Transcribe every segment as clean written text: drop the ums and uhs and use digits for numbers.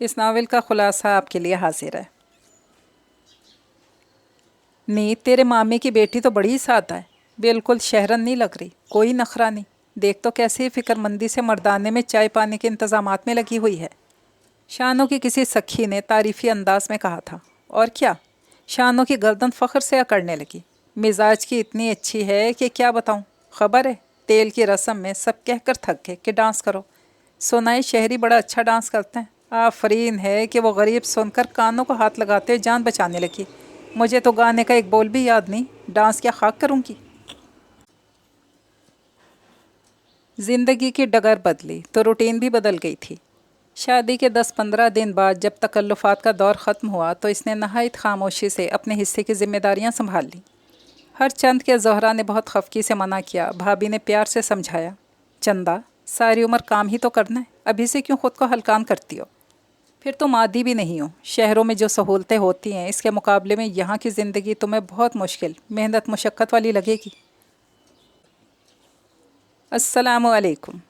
इस नावल का खुलासा आपके लिए हाजिर है। नी तेरे मामे की बेटी तो बड़ी सादा है, बिल्कुल शहरन नहीं लग रही, कोई नखरा नहीं। देख तो कैसे फिक्रमंदी से मर्दाने में चाय पानी के इंतजामात में लगी हुई है। शानों की किसी सखी ने तारीफी अंदाज में कहा था। और क्या, शानों की गर्दन फ़ख्र से अकड़ने लगी। मिजाज की इतनी अच्छी है कि क्या बताऊं। खबर है, तेल की रस्म में सब कहकर थक गए कि डांस करो। सोनाई शहरी बड़ा अच्छा डांस करते हैं। आफरीन है कि वो गरीब सुनकर कानों को हाथ लगाते हुए जान बचाने लगी। मुझे तो गाने का एक बोल भी याद नहीं, डांस क्या खाक करूँगी। ज़िंदगी की डगर बदली तो रूटीन भी बदल गई थी। शादी के 10-15 दिन बाद जब तकल्लुफ़ात का दौर ख़त्म हुआ तो इसने नहायत खामोशी से अपने हिस्से की जिम्मेदारियां संभाल लीं। हर चंद के ज़ोहरा ने बहुत खफकी से मना किया। भाभी ने प्यार से समझाया, चंदा सारी उम्र काम ही तो करना है, अभी से क्यों ख़ुद को हलकान करती हो। फिर तुम आदी भी नहीं हो। शहरों में जो सहूलतें होती हैं इसके मुकाबले में यहाँ की ज़िंदगी तुम्हें बहुत मुश्किल, मेहनत मुशक्क़त वाली लगेगी। अस्सलामुअलैकुम।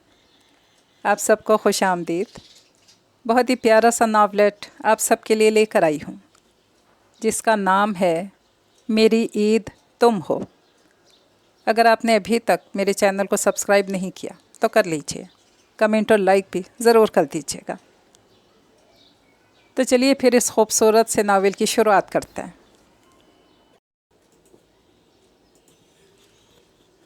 आप सबको खुश आमदीद। बहुत ही प्यारा सा नावलेट आप सबके लिए लेकर आई हूँ, जिसका नाम है मेरी ईद तुम हो। अगर आपने अभी तक मेरे चैनल को सब्सक्राइब नहीं किया तो कर लीजिए, कमेंट और लाइक भी ज़रूर कर दीजिएगा। तो चलिए फिर इस खूबसूरत से नावल की शुरुआत करते हैं।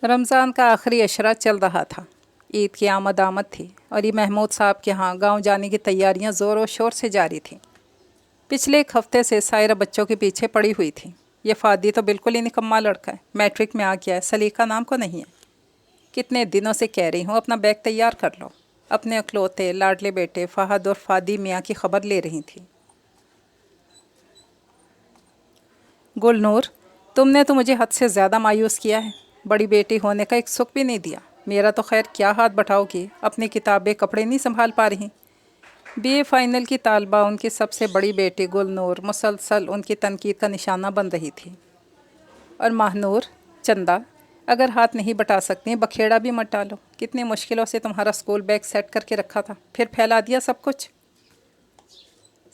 रमज़ान का आखिरी अशरा चल रहा था। ईद की आमद थी और ये महमूद साहब के यहाँ गांव जाने की तैयारियां ज़ोर और शोर से जारी थीं। पिछले एक हफ्ते से सायरा बच्चों के पीछे पड़ी हुई थी। ये फ़ादी तो बिल्कुल ही निकम्मा लड़का है, मैट्रिक में आ गया है, सलीका नाम को नहीं है। कितने दिनों से कह रही हूँ अपना बैग तैयार कर लो। अपने अकलौते लाडले बेटे फ़हद और फ़ादी मियाँ की खबर ले रही थी। गुलनूर, तुमने तो मुझे हद से ज़्यादा मायूस किया है। बड़ी बेटी होने का एक सुख भी नहीं दिया। मेरा तो खैर क्या हाथ बटाओगी, अपनी किताबें कपड़े नहीं संभाल पा रही। बीए फाइनल की तालबा उनकी सबसे बड़ी बेटी गुलनूर मुसलसल उनकी तनकीद का निशाना बन रही थी। और महानूर, चंदा, अगर हाथ नहीं बटा सकती बखेड़ा भी मत डालो। कितनी मुश्किलों से तुम्हारा स्कूल बैग सेट करके रखा था, फिर फैला दिया सब कुछ।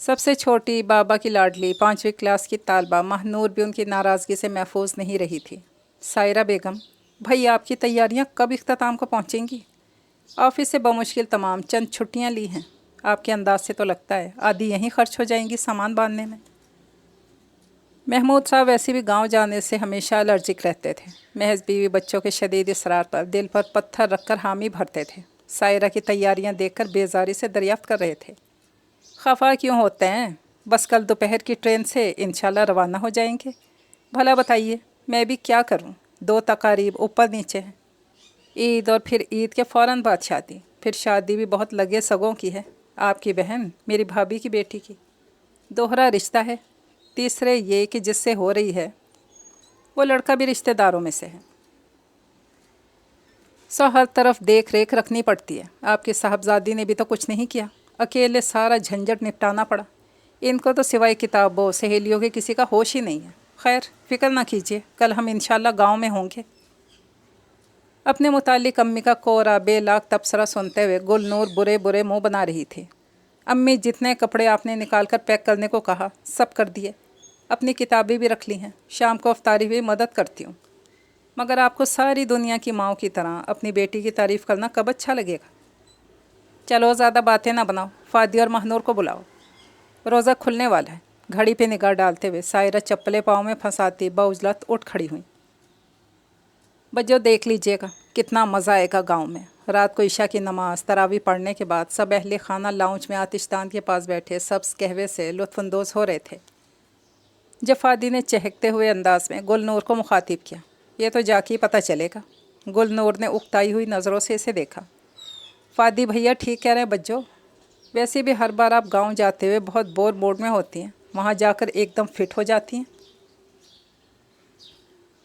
सबसे छोटी बाबा की लाडली 5वीं क्लास की तालबा महानूर भी उनकी नाराज़गी से महफूज नहीं रही थी। सायरा बेगम, भाई आपकी तैयारियां कब इख्तिताम को पहुंचेंगी? ऑफिस से बमुश्किल तमाम चंद छुट्टियां ली हैं। आपके अंदाज से तो लगता है आधी यहीं खर्च हो जाएंगी सामान बांधने में। महमूद साहब वैसे भी गांव जाने से हमेशा एलर्जिक रहते थे। महज बीवी बच्चों के शदीद इसरार पर दिल पर पत्थर रखकर हामी भरते थे। सायरा की तैयारियां देखकर बेजारी से दरियाफ्त कर रहे थे। खफा क्यों होते हैं? बस कल दोपहर की ट्रेन से इंशाल्लाह रवाना हो जाएंगे। भला बताइए मैं भी क्या करूं? 2 तकारीब ऊपर नीचे हैं। ईद और फिर ईद के फ़ौरन बाद शादी, फिर शादी भी बहुत लगे सगों की है। आपकी बहन मेरी भाभी की बेटी की। दोहरा रिश्ता है। तीसरे ये कि जिससे हो रही है वो लड़का भी रिश्तेदारों में से है। सो हर तरफ देख रेख रखनी पड़ती है। आपकी साहबजादी ने भी तो कुछ नहीं किया, अकेले सारा झंझट निपटाना पड़ा। इनको तो सिवाय किताबों सहेलियों के किसी का होश ही नहीं है। खैर फ़िक्र ना कीजिए, कल हम इंशाल्लाह गांव में होंगे। अपने मुतालिक अम्मी का कोरा बेलाग तबसरा सुनते हुए गुलनूर बुरे बुरे मुंह बना रही थी। अम्मी, जितने कपड़े आपने निकाल कर पैक करने को कहा सब कर दिए। अपनी किताबें भी रख ली हैं। शाम को अफ्तारी भी मदद करती हूँ। मगर आपको सारी दुनिया की माँओं की तरह अपनी बेटी की तारीफ़ करना कब अच्छा लगेगा? चलो ज़्यादा बातें ना बनाओ, फ़ादी और महनूर को बुलाओ। रोज़ा खुलने वाला है। घड़ी पे निगाह डालते हुए सायरा चप्पलें पाँव में फंसाती बाउजलत उठ खड़ी हुई। बच्चों देख लीजिएगा कितना मज़ा आएगा गांव में। रात को इशा की नमाज तरावी पढ़ने के बाद सब अहले खाना लाउंज में आतिशदान के पास बैठे सब्ज़ कहवे से लुत्फ़अंदोज़ हो रहे थे। जब फ़ादी ने चहकते हुए अंदाज में गुलनूर को मुखातिब किया, ये तो जाके पता चलेगा। गुलनूर ने उकताई हुई नज़रों से इसे देखा। फ़ादी भैया ठीक कह रहे हैं बच्चों, वैसे भी हर बार आप गांव जाते हुए बहुत बोर मूड में होती हैं, वहाँ जाकर एकदम फिट हो जाती हैं।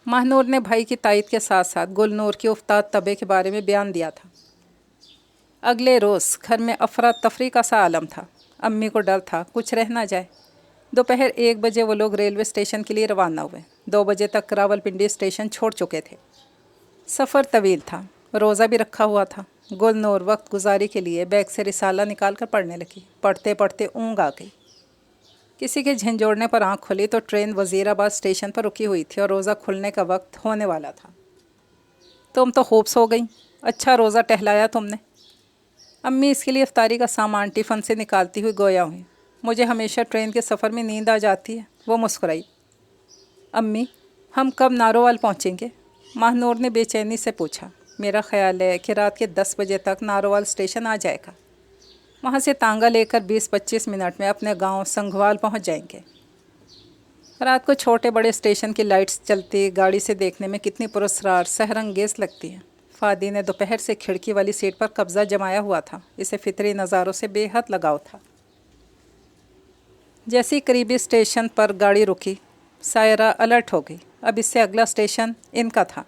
महानूर ने भाई की तायद के साथ साथ गुलनूर की उफ्ताद तबे के बारे में बयान दिया था। अगले रोज़ घर में अफरा तफरी का सा आलम था। अम्मी को डर था कुछ रह ना जाए। दोपहर 1 बजे वो लोग रेलवे स्टेशन के लिए रवाना हुए। 2 बजे तक रावलपिंडी स्टेशन छोड़ चुके थे। सफ़र तवील था, रोज़ा भी रखा हुआ था। गुलनूर वक्त गुजारी के लिए बैग से रिसाला निकाल कर पढ़ने लगी। पढ़ते पढ़ते ऊँग आ गई। किसी के झंझोड़ने पर आँख खुली तो ट्रेन वज़ीराबाद स्टेशन पर रुकी हुई थी और रोज़ा खुलने का वक्त होने वाला था। तुम तो खूब सो गई, अच्छा रोज़ा टहलाया तुमने। अम्मी इसके लिए इफ्तारी का सामान टिफ़न से निकालती हुई गोया हुई। मुझे हमेशा ट्रेन के सफ़र में नींद आ जाती है। वो मुस्कुराई। अम्मी, हम कब नारोवाल पहुँचेंगे? महानूर ने बेचैनी से पूछा। मेरा ख्याल है कि रात के 10 बजे तक नारोवाल स्टेशन आ जाएगा। वहाँ से तांगा लेकर 20-25 मिनट में अपने गांव संघवाल पहुँच जाएंगे। रात को छोटे बड़े स्टेशन की लाइट्स चलती गाड़ी से देखने में कितनी पुरस्कार सहरंगेज़ लगती है। फ़ादी ने दोपहर से खिड़की वाली सीट पर कब्ज़ा जमाया हुआ था। इसे फितरी नज़ारों से बेहद लगाव था। जैसी करीबी स्टेशन पर गाड़ी रुकी, सायरा अलर्ट हो गई। अब इससे अगला स्टेशन इनका था।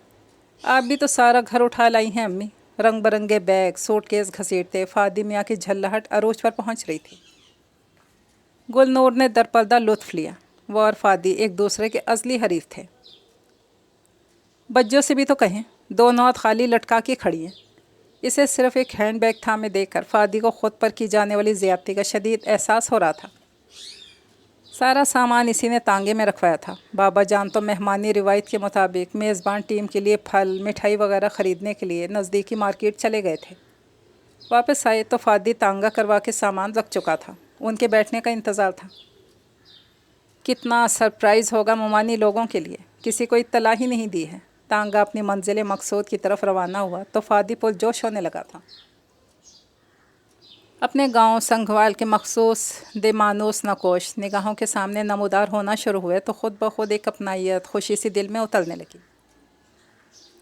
आप भी तो सारा घर उठा लाई हैं अम्मी। रंग बरंगे बैग सूटकेस घसीटते फ़ादी मियाँ की झल्लाहट अरोज पर पहुँच रही थी। गुलनूर ने दरपर्दा लुत्फ़ लिया। वो और फ़ादी एक दूसरे के अज़ली हरीफ थे। बज्जों से भी तो कहें, दोनों हाथ खाली लटका के खड़ी हैं। इसे सिर्फ़ एक हैंड बैग थामे देखकर फ़ादी को ख़ुद पर की जाने वाली ज़्यादती का शदीद एहसास हो रहा था। सारा सामान इसी ने तांगे में रखवाया था। बाबा जान तो मेहमानी रिवायत के मुताबिक मेज़बान टीम के लिए फल मिठाई वगैरह ख़रीदने के लिए नज़दीकी मार्केट चले गए थे। वापस आए तो फ़ादी तांगा करवा के सामान रख चुका था। उनके बैठने का इंतज़ार था। कितना सरप्राइज़ होगा मुमानी लोगों के लिए, किसी को इत्तला ही नहीं दी है। तांगा अपनी मंजिल मकसूद की तरफ रवाना हुआ तो फ़ादी पुरजोश होने लगा था। अपने गांव संघवाल के मखसूस देमानूस नकोश निगाहों के सामने नमूदार होना शुरू हुए तो ख़ुद ब खुद एक अपनाइत खुशी सी दिल में उतरने लगी।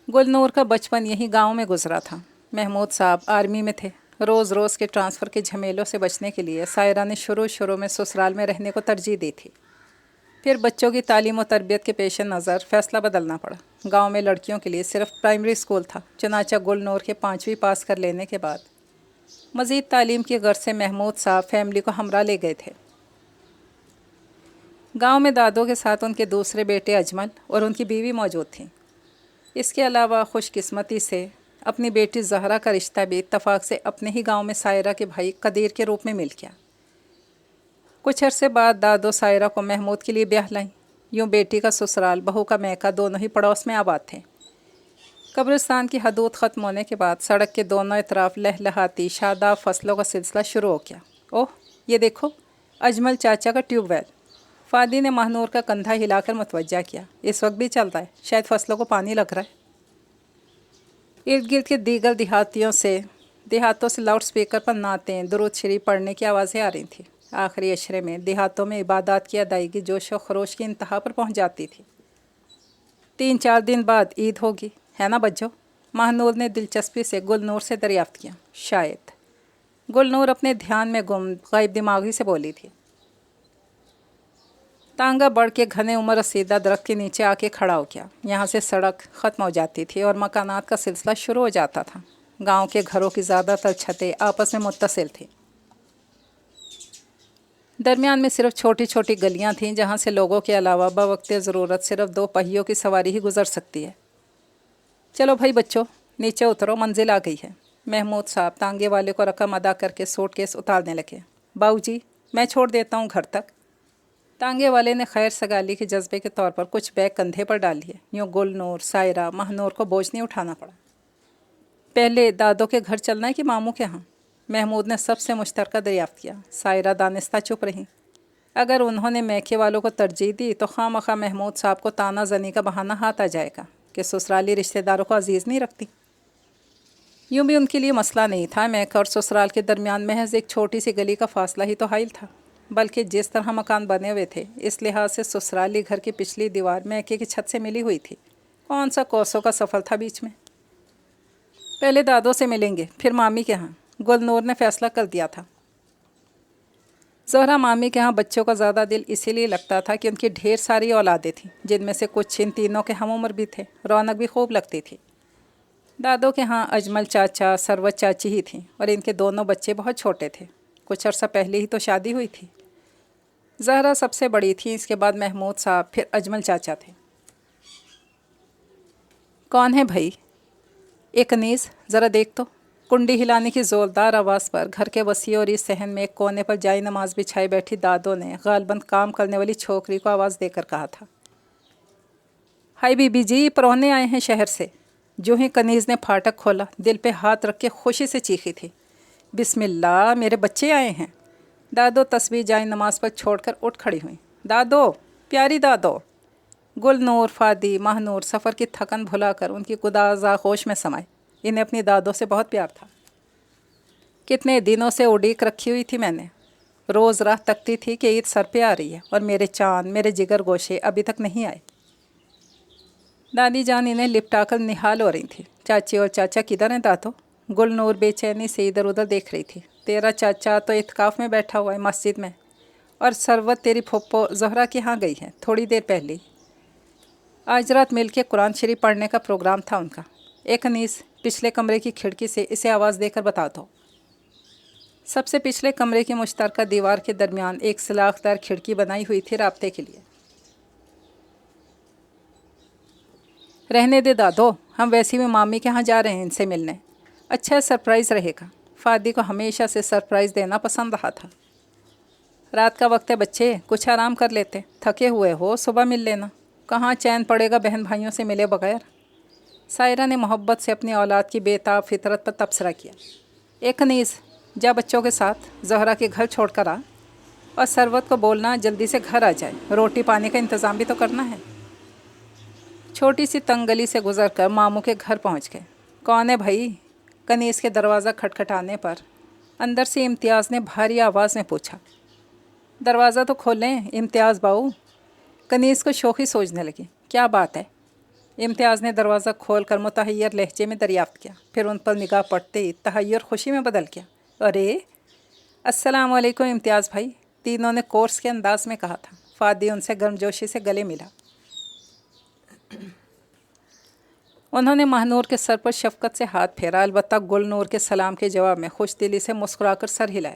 गुलनूर का बचपन यही गांव में गुजरा था। महमूद साहब आर्मी में थे। रोज़ रोज़ के ट्रांसफ़र के झमेलों से बचने के लिए सायरा ने शुरू में ससुराल में रहने को तरजीह दी थी। फिर बच्चों की तालीम और तरबियत के पेश नज़र फ़ैसला बदलना पड़ा। गांव में लड़कियों के लिए सिर्फ प्राइमरी स्कूल था। चुनाचा गुलनूर के 5वीं पास कर लेने के बाद मज़ीद तालीम की गर्ज से महमूद साहब फैमिली को हमरा ले गए थे। गांव में दादों के साथ उनके दूसरे बेटे अजमल और उनकी बीवी मौजूद थीं। इसके अलावा खुशकिस्मती से अपनी बेटी ज़हरा का रिश्ता भी इत्तफाक से अपने ही गांव में सायरा के भाई कदीर के रूप में मिल गया। कुछ अरसे बाद दादो सायरा को महमूद के लिए ब्याह लाई। यूँ बेटी का ससुराल बहू का मैका दोनों ही पड़ोस में आबाद थे। कब्रिस्तान की हदूद ख़त्म होने के बाद सड़क के दोनों तरफ लहलहाती शादाब फसलों का सिलसिला शुरू हो गया। ओह, ये देखो, अजमल चाचा का ट्यूबवेल। फ़ादी ने महानूर का कंधा हिलाकर मुतवज्जा किया। इस वक्त भी चलता है, शायद फसलों को पानी लग रहा है। इर्द गिर्द के दीगर देहातों से लाउड स्पीकर पर नातें दुरूद शरीफ पढ़ने की आवाज़ें आ रही थीं। आखिरी अशरे में देहातों में इबादत की अदायगी जोश व खरोश की इंतहा पर पहुँच जाती थी। 3-4 दिन बाद ईद होगी, है ना बच्चों? महानूर ने दिलचस्पी से गुलनूर से दरियाफ्त किया। शायद। गुलनूर अपने ध्यान में गुम गायब दिमागी से बोली थी। तांगा बढ़ के घने उम्र रसीदा दरख्त के नीचे आके खड़ा हो गया। यहाँ से सड़क ख़त्म हो जाती थी और मकानात का सिलसिला शुरू हो जाता था। गांव के घरों की ज़्यादातर छतें आपस में मुत्तसिल थीं। दरमियान में सिर्फ छोटी छोटी गलियाँ थीं जहाँ से लोगों के अलावा बवक्ते ज़रूरत सिर्फ 2 पहियों की सवारी ही गुजर सकती है। चलो भाई बच्चों, नीचे उतरो, मंजिल आ गई है। महमूद साहब तांगे वाले को रकम अदा करके सूटकेस उतारने लगे। बाबूजी, मैं छोड़ देता हूँ घर तक। तांगे वाले ने खैर सगाली के जज्बे के तौर पर कुछ बैग कंधे पर डाल लिए। यूँ गुलनूर सायरा महानूर को बोझ नहीं उठाना पड़ा। पहले दादों के घर चलना है कि मामू के यहाँ? महमूद ने सबसे मुश्तरका दरियाफ्त किया। सायरा दानिस्ता चुप रही। अगर उन्होंने मैके वालों को तरजीह दी तो खामखा महमूद साहब को ताना जनी का बहाना हाथ आ जाएगा कि ससुराली रिश्तेदारों को अजीज़ नहीं रखती। यूँ भी उनके लिए मसला नहीं था। मैका और ससुराल के दरमियान महज एक छोटी सी गली का फासला ही तो हाइल था। बल्कि जिस तरह मकान बने हुए थे इस लिहाज से ससुराली घर की पिछली दीवार मैके की छत से मिली हुई थी। कौन सा कोसों का सफ़र था बीच में। पहले दादों से मिलेंगे, फिर मामी के यहाँ, गुलनूर ने फैसला कर दिया था। ज़हरा मामी के यहाँ बच्चों का ज़्यादा दिल इसीलिए लगता था कि उनकी ढेर सारी औलादें थीं, जिनमें से कुछ इन तीनों के हम उम्र भी थे। रौनक भी खूब लगती थी। दादों के यहाँ अजमल चाचा सरवत चाची ही थीं और इनके दोनों बच्चे बहुत छोटे थे। कुछ अर्सा पहले ही तो शादी हुई थी। ज़हरा सबसे बड़ी थी, इसके बाद महमूद साहब, फिर अजमल चाचा थे। कौन है भाई? एक अनीस, ज़रा देख तो। कुंडी हिलाने की ज़ोरदार आवाज़ पर घर के वसी और इस सहन में एक कोने पर जाई नमाज बिछाई बैठी दादो ने गालबंद काम करने वाली छोकरी को आवाज़ देकर कहा था, हाय बीबी जी, परौने आए हैं शहर से। जो ही कनीज़ ने फाटक खोला, दिल पे हाथ रख के खुशी से चीखी थी, बिस्मिल्लाह, मेरे बच्चे आए हैं। दादो तस्बीह जाई नमाज पर छोड़कर उठ खड़ी हुई। दादो, प्यारी दादो। गुलनूर, फादी, महानूर सफ़र की थकन भुलाकर उनकी गुदाज़ आगोश में समाए। इन्हें अपनी दादो से बहुत प्यार था। कितने दिनों से उड़ीक रखी हुई थी मैंने। रोज़ राह तकती थी कि ईद सर पे आ रही है और मेरे चाँद, मेरे जिगर गोशे अभी तक नहीं आए। दादी जान इन्हें लिपटाकर निहाल हो रही थी। चाची और चाचा किधर हैं दादो? गुलनूर बेचैनी से इधर उधर देख रही थी। तेरा चाचा तो इत्काफ़ में बैठा हुआ है मस्जिद में, और सरवत तेरी फुप्पो ज़हरा के यहाँ गई है थोड़ी देर पहले। आज रात मिल के कुरान शरीफ पढ़ने का प्रोग्राम था उनका। एक अनीस, पिछले कमरे की खिड़की से इसे आवाज़ देकर बता दो। सबसे पिछले कमरे की मुश्तरका दीवार के दरमियान एक सलाखदार खिड़की बनाई हुई थी राब्ते के लिए। रहने दे दादो, हम वैसे भी मामी के यहाँ जा रहे हैं इनसे मिलने। अच्छा सरप्राइज़ रहेगा। फ़ादी को हमेशा से सरप्राइज़ देना पसंद रहा था। रात का वक्त है बच्चे, कुछ आराम कर लेते, थके हुए हो, सुबह मिल लेना। कहाँ चैन पड़ेगा बहन भाइयों से मिले बगैर। सायरा ने मोहब्बत से अपनी औलाद की बेताब फितरत पर तबसरा किया। एक अनीस, जा बच्चों के साथ ज़हरा के घर छोड़ कर आ, और सरवत को बोलना जल्दी से घर आ जाए, रोटी पानी का इंतज़ाम भी तो करना है। छोटी सी तंग गली से गुजरकर मामू के घर पहुंच गए। कौन है भाई? कनीज़ के दरवाज़ा खटखटाने पर अंदर से इम्तियाज़ ने भारी आवाज़ में पूछा। दरवाज़ा तो खोलें इम्तियाज़ बाऊ। कनीज़ को शोखी सोचने लगी, क्या बात है? इम्तियाज़ ने दरवाज़ा खोल कर मुतहय्यर लहजे में दरियाफ़्त किया। फिर उन पर निगाह पड़ते ही तहय्युर खुशी में बदल गया। अरे अस्सलाम वालेकुम इम्तियाज़ भाई, तीनों ने कोर्स के अंदाज में कहा था। फ़ादी उनसे गर्मजोशी से गले मिला। उन्होंने महानूर के सर पर शफ़क़त से हाथ फेरा, अलबत्ता गुलनूर के सलाम के जवाब में खुश दिली से मुस्कुराकर सर हिलाया।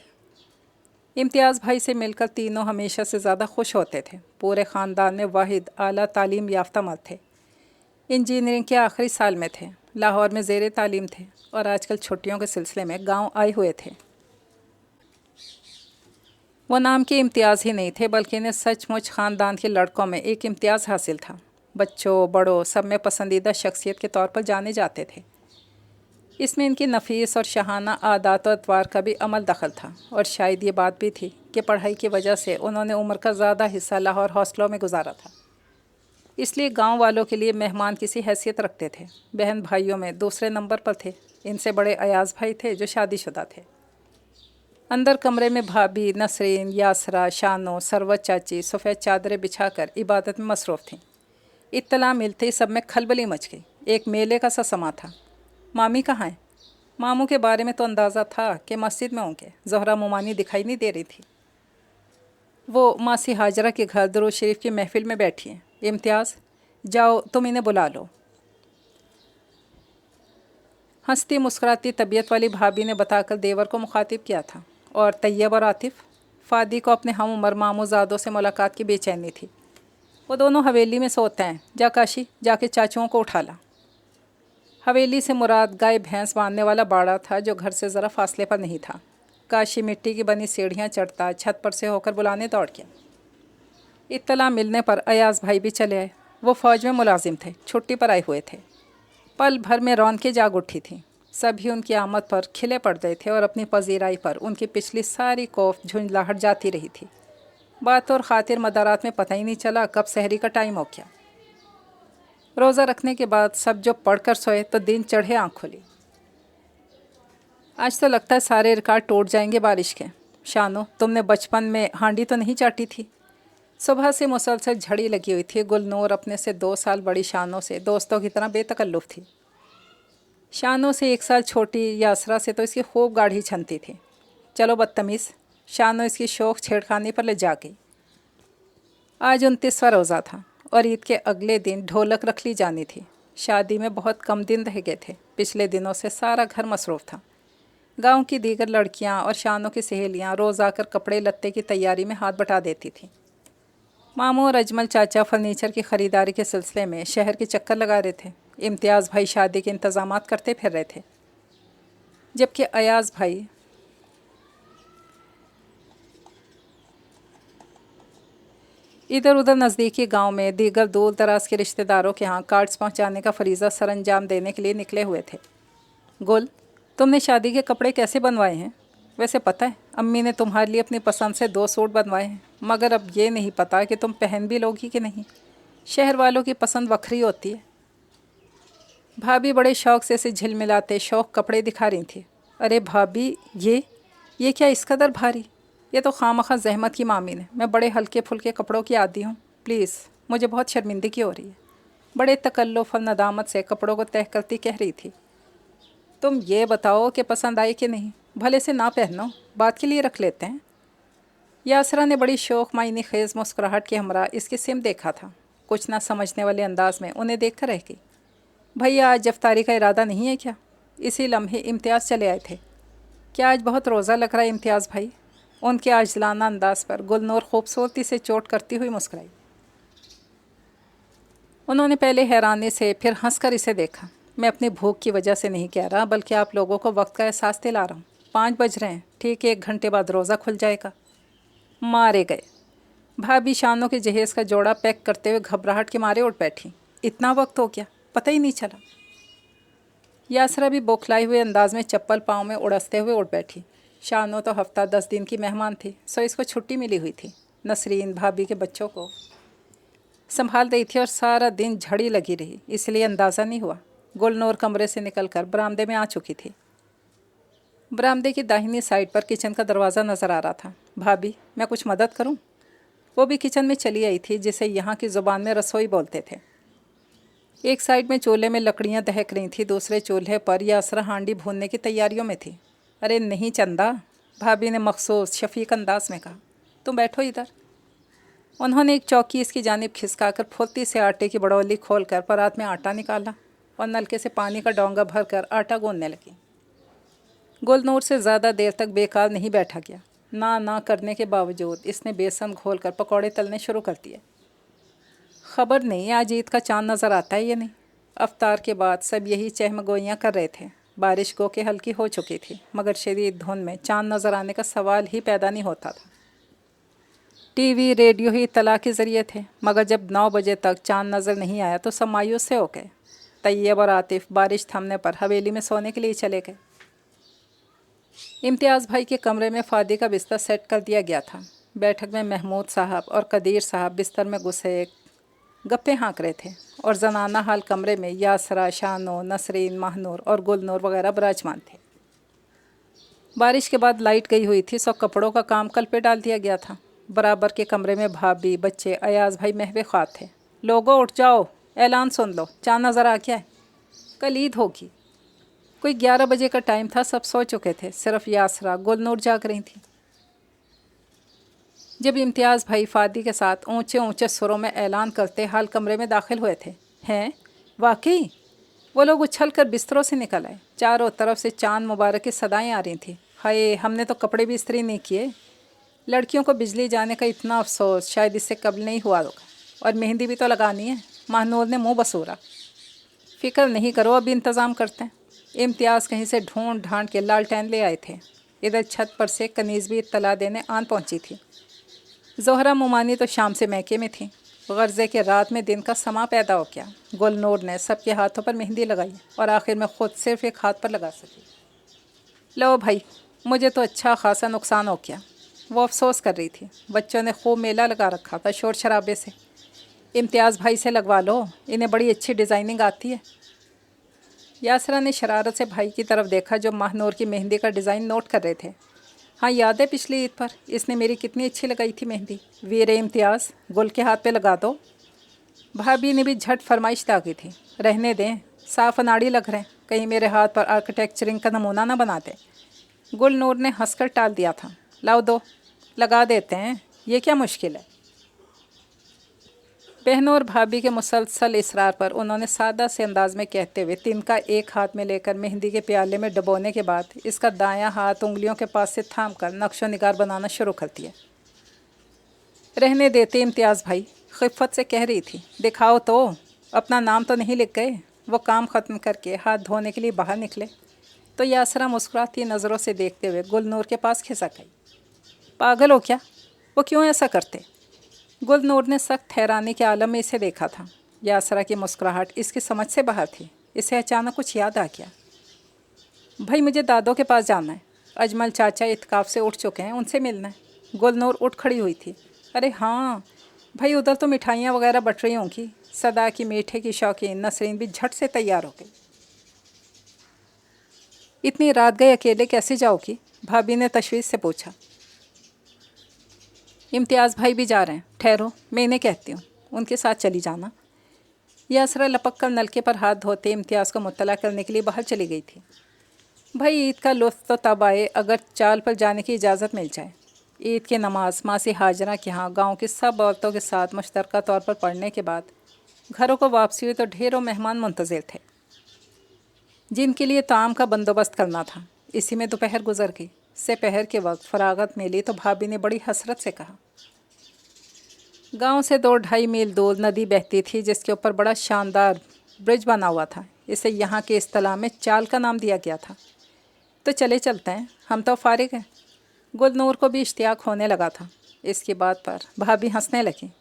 इम्तियाज़ भाई से मिलकर तीनों हमेशा से ज़्यादा खुश होते थे। पूरे ख़ानदान में वाहिद आला तालीम याफ्ता मर्द थे। इंजीनियरिंग के आखिरी साल में थे, लाहौर में ज़ेर तालीम थे और आजकल छुट्टियों के सिलसिले में गांव आए हुए थे। वो नाम के इम्तियाज़ ही नहीं थे, बल्कि इन्हें सचमुच ख़ानदान के लड़कों में एक इम्तियाज़ हासिल था। बच्चों बड़ों सब में पसंदीदा शख्सियत के तौर पर जाने जाते थे। इसमें इनकी नफीस और शहाना आदात और अतवार का भी अमल दखल था, और शायद ये बात भी थी कि पढ़ाई की वजह से उन्होंने उम्र का ज़्यादा हिस्सा लाहौर हॉस्टलों में गुजारा था। इसलिए गांव वालों के लिए मेहमान किसी हैसियत रखते थे। बहन भाइयों में दूसरे नंबर पर थे। इनसे बड़े अयाज़ भाई थे जो शादीशुदा थे। अंदर कमरे में भाभी नसरीन, यासरा, शानो, सरवत चाची सफ़ेद चादरें बिछाकर इबादत में मसरूफ़ थीं। इत्तला मिलते ही सब में खलबली मच गई। एक मेले का सा समा था। मामी कहाँ हैं? मामू के बारे में तो अंदाज़ा था कि मस्जिद में होंगे। ज़हरा मुमानी दिखाई नहीं दे रही थी। वो मासी हाजरा के घर दरूद शरीफ की महफिल में बैठी हैं। इम्तियाज़, जाओ तुम इन्हें बुला लो। हंसती मुस्कुराती तबीयत वाली भाभी ने बताकर देवर को मुखातिब किया था। और तैयब और आतिफ़? फ़ादी को अपने हम उम्र मामूज़ादों से मुलाकात की बेचैनी थी। वो दोनों हवेली में सोते हैं। जा काशी, जाके चाचुओं को उठा ला। हवेली से मुराद गाय भैंस बांधने वाला बाड़ा था जो घर से ज़रा फासले पर नहीं था। काशी मिट्टी की बनी सीढ़ियाँ चढ़ता छत पर से होकर बुलाने दौड़ गया। इत्तला मिलने पर अयाज़ भाई भी चले आए। वो फ़ौज में मुलाजिम थे, छुट्टी पर आए हुए थे। पल भर में रौनकें जाग उठी थीं। सभी उनकी आमद पर खिले पड़ गए थे और अपनी पजीराई पर उनकी पिछली सारी खौफ झुंझलाहट जाती रही थी। बात और ख़ातिर मदारात में पता ही नहीं चला कब सहरी का टाइम हो गया। रोज़ा रखने के बाद सब जो पढ़कर सोए तो दिन चढ़े आँख खुली। आज तो लगता है सारे रिकॉर्ड टूट जाएंगे बारिश के। शानो, तुमने बचपन में हांडी तो नहीं चाटी थी? सुबह से मुसलसल झड़ी लगी हुई थी। गुलनूर अपने से 2 साल बड़ी शानो से दोस्तों की तरह बेतकल्लुफ़ थी। शानो से 1 साल छोटी यासरा से तो इसकी खूब गाढ़ी छनती थी। चलो बदतमीज़, शानो इसकी शौक़ छेड़खानी पर ले जा गई। आज 29वां रोज़ा था और ईद के अगले दिन ढोलक रख ली जानी थी। शादी में बहुत कम दिन रह गए थे। पिछले दिनों से सारा घर मसरूफ़ था। गांव की दीगर लड़कियां और शानों की सहेलियां रोज़ आकर कपड़े लत्ते की तैयारी में हाथ बटा देती थीं। मामू और अजमल चाचा फर्नीचर की ख़रीदारी के सिलसिले में शहर के चक्कर लगा रहे थे। इम्तियाज़ भाई शादी के इंतज़ामात करते फिर रहे थे। جبکہ ایاز بھائی ادھر ادھر نزدیکی گاؤں میں دیگر دور دراز کے رشتہ داروں کے ہاں کارڈز پہنچانے کا فریضہ سر انجام دینے کے لیے نکلے ہوئے تھے۔ گل، تم نے شادی کے کپڑے کیسے بنوائے ہیں؟ ویسے پتہ ہے امی نے تمہارے لیے اپنی پسند سے 2 سوٹ بنوائے ہیں، مگر اب یہ نہیں پتہ کہ تم پہن بھی لوگی کہ نہیں۔ شہر والوں کی پسند وکھری ہوتی ہے۔ بھابھی بڑے شوق سے اسے جھلملاتے شوق کپڑے دکھا رہی تھی۔ ارے بھابھی، یہ کیا اس قدر بھاری؟ یہ تو خواہ زحمت کی مامین ہے، میں بڑے ہلکے پھلکے کپڑوں کی عادی ہوں، پلیز، مجھے بہت شرمندگی ہو رہی ہے۔ بڑے تکلف اور ندامت سے کپڑوں کو تہہ کرتی کہہ رہی تھی۔ تم یہ بتاؤ کہ پسند آئی کہ نہیں، بھلے سے نہ پہنو، بات کے لیے رکھ لیتے ہیں۔ یاسرا نے بڑی شوق معنی خیز مسکراہٹ کے ہمراہ اس کی سم دیکھا تھا، کچھ نہ سمجھنے والے انداز میں انہیں دیکھ کر رہ گئی۔ بھیا آج افطاری کا ارادہ نہیں ہے کیا؟ اسی لمحے امتیاز چلے آئے تھے۔ کیا آج بہت روزہ لگ رہا ہے امتیاز بھائی؟ ان کے عاجزانہ انداز پر گلنور خوبصورتی سے چوٹ کرتی ہوئی مسکرائی۔ انہوں نے پہلے حیرانی سے پھر ہنس کر اسے دیکھا۔ میں اپنی بھوک کی وجہ سے نہیں کہہ رہا، بلکہ آپ لوگوں کو وقت کا احساس دلا رہا ہوں۔ 5 بج رہے ہیں، ٹھیک 1 گھنٹے بعد روزہ کھل جائے گا۔ مارے گئے۔ بھابھی شانوں کے جہیز کا جوڑا پیک کرتے ہوئے گھبراہٹ کے مارے اٹھ بیٹھی۔ اتنا وقت ہو گیا، پتہ ہی نہیں چلا۔ یاسرا بھی بوکھلائے ہوئے انداز میں چپل پاؤں میں اڑستے ہوئے اٹھ بیٹھی۔ شانوں تو ہفتہ 10 دن کی مہمان تھی، سو اس کو چھٹی ملی ہوئی تھی۔ نسرین بھابھی کے بچوں کو سنبھال رہی تھی اور سارا دن جھڑی لگی رہی، اس لیے اندازہ نہیں ہوا۔ گلنور کمرے سے نکل کر برآمدے میں آ چکی تھی۔ برآمدے کی داہنی سائڈ پر کچن کا دروازہ نظر آ رہا تھا۔ بھابھی، میں کچھ مدد کروں؟ وہ بھی کچن میں چلی آئی تھی، جسے یہاں کی زبان میں رسوئی بولتے تھے۔ ایک سائڈ میں چولہے میں لکڑیاں دہک رہی تھیں، دوسرے چولہے پر یاسرا ہانڈی بھوننے کی تیاریوں میں تھی۔ ارے نہیں چندہ، بھابھی نے مخصوص شفیق انداز میں کہا، تم بیٹھو ادھر۔ انہوں نے ایک چوکی اس کی جانب کھسکا کر پھرتی سے آٹے کی بڑولی کھول کر پرات میں آٹا نکالا اور نلکے سے پانی کا ڈونگا بھر کر آٹا گوندنے لگی۔ گلنور سے زیادہ دیر تک بیکار نہیں بیٹھا گیا۔ نہ کرنے کے باوجود اس نے بیسن گھول کر پکوڑے تلنے شروع کر دیے۔ خبر نہیں آج عید کا چاند نظر آتا ہے یا نہیں۔ افطار کے بعد سب یہی چہم گوئیاں کر رہے تھے۔ بارش گو کہ ہلکی ہو چکی تھی، مگر شدید دھند میں چاند نظر آنے کا سوال ہی پیدا نہیں ہوتا تھا۔ ٹی وی ریڈیو ہی اطلاع کے ذریعے تھے، مگر جب 9 بجے تک چاند نظر نہیں آیا تو سب مایوس سے ہو گئے۔ طیب اور عاطف بارش تھمنے پر حویلی میں سونے کے لیے چلے گئے۔ امتیاز بھائی کے کمرے میں فادی کا بستر سیٹ کر دیا گیا تھا۔ بیٹھک میں محمود صاحب اور قدیر صاحب بستر میں گھسے گپے ہانک رہے تھے اور زنانہ حال کمرے میں یاسرا، شانو، نسرین، ماہنور اور گلنور وغیرہ براجمان تھے۔ بارش کے بعد لائٹ گئی ہوئی تھی، سو کپڑوں کا کام کل پہ ڈال دیا گیا تھا۔ برابر کے کمرے میں بھابھی، بچے، ایاز بھائی محو خواہ تھے۔ لوگو اٹھ جاؤ، اعلان سن لو، چاند نظر آ گیا ہے، کل عید ہوگی۔ کوئی 11 بجے کا ٹائم تھا، سب سو چکے تھے، صرف یاسرا، گلنور جاگ رہی تھیں۔ جب امتیاز بھائی فادی کے ساتھ اونچے سروں میں اعلان کرتے حال کمرے میں داخل ہوئے تھے، ہیں واقعی؟ وہ لوگ اچھل کر بستروں سے نکل آئے۔ چاروں طرف سے چاند مبارک کی صدائیں آ رہی تھیں۔ ہائے، ہم نے تو کپڑے بھی استری نہیں کیے۔ لڑکیوں کو بجلی جانے کا اتنا افسوس شاید اس سے قبل نہیں ہوا ہوگا، اور مہندی بھی تو لگانی ہے۔ ماہنور نے منہ بسورا۔ فکر نہیں کرو، ابھی انتظام کرتے ہیں۔ امتیاز کہیں سے ڈھونڈ ڈھانڈ کے لالٹین لے آئے تھے۔ ادھر چھت پر سے کنیز بھی اطلاع دینے آن پہنچی تھی۔ زہرا ممانی تو شام سے میکے میں تھیں۔ غرضے کے رات میں دن کا سما پیدا ہو گیا۔ گلنور نے سب کے ہاتھوں پر مہندی لگائی اور آخر میں خود صرف ایک ہاتھ پر لگا سکی۔ لو بھائی، مجھے تو اچھا خاصا نقصان ہو گیا۔ وہ افسوس کر رہی تھی۔ بچوں نے خوب میلہ لگا رکھا تھا شور شرابے سے۔ امتیاز بھائی سے لگوا لو، انہیں بڑی اچھی ڈیزائننگ آتی ہے۔ یاسرا نے شرارت سے بھائی کی طرف دیکھا جو ماہنور کی مہندی کا ڈیزائن نوٹ کر رہے تھے۔ ہاں یاد ہے پچھلی عید پر اس نے میری کتنی اچھی لگائی تھی مہندی۔ ویر امتیاز، گل کے ہاتھ پہ لگا دو۔ بھابھی نے بھی جھٹ فرمائش داغی تھی۔ رہنے دیں، صاف اناڑی لگ رہے ہیں، کہیں میرے ہاتھ پر آرکیٹیکچرنگ کا نمونہ نہ بنا دے۔ گلنور نے ہنس کر ٹال دیا تھا۔ لاؤ دو، لگا دیتے ہیں، یہ کیا مشکل ہے۔ بہنوں اور بھابھی کے مسلسل اصرار پر انہوں نے سادہ سے انداز میں کہتے ہوئے تنکا ایک ہاتھ میں لے کر مہندی کے پیالے میں ڈبونے کے بعد اس کا دایاں ہاتھ انگلیوں کے پاس سے تھام کر نقش و نگار بنانا شروع کر دیا۔ رہنے دیتے امتیاز بھائی، خفت سے کہہ رہی تھی، دکھاؤ تو، اپنا نام تو نہیں لکھ گئے۔ وہ کام ختم کر کے ہاتھ دھونے کے لیے باہر نکلے तो यासरा मुस्कुराती नज़रों से देखते हुए गुलनूर के पास खिसक गई। पागल हो क्या? वो क्यों ऐसा करते? गुलनूर ने सख्त हैरानी के आलम में इसे देखा था। यासरा की मुस्कुराहट इसकी समझ से बाहर थी। इसे अचानक कुछ याद आ गया। भाई मुझे दादों के पास जाना है। अजमल चाचा इत्काफ से उठ चुके हैं, उनसे मिलना है। गुलनूर उठ खड़ी हुई थी। अरे हाँ भाई, उधर तो मिठाइयाँ वगैरह बट रही होंगी। सदा की मीठे की शौकीन नसरीन भी झट से तैयार हो गई। इतनी रात गए अकेले कैसे जाओगी? भाभी ने तशवीश से पूछा। इम्तियाज़ भाई भी जा रहे हैं, ठहरो मैं इन्हें कहती हूँ, उनके साथ चली जाना। यासरा लपक कर नलके पर हाथ धोते इम्तियाज़ को मुत्तला करने के लिए बाहर चली गई थी। भाई ईद का लुत्फ़ तो तब आए अगर चाल पर जाने की इजाज़त मिल जाए। ईद की नमाज मासी हाजरा के यहाँ गाँव की सब औरतों के साथ मुश्तरका तौर पर पढ़ने के बाद घरों को वापसी हुई तो ढेरों मेहमान मुंतज़िर थे, जिनके लिए ताम का बंदोबस्त करना था। इसी में दोपहर गुजर गई। सेपहर के वक्त फरागत मिली तो भाभी ने बड़ी हसरत से कहा। गांव से 2-2.5 मील दूर नदी बहती थी, जिसके ऊपर बड़ा शानदार ब्रिज बना हुआ था। इसे यहाँ के इस्तिलाह में चाल का नाम दिया गया था। तो चले चलते हैं, हम तो फारिग हैं। गुलनूर को भी इश्तियाक होने लगा था। इसकी बात पर भाभी हंसने लगी।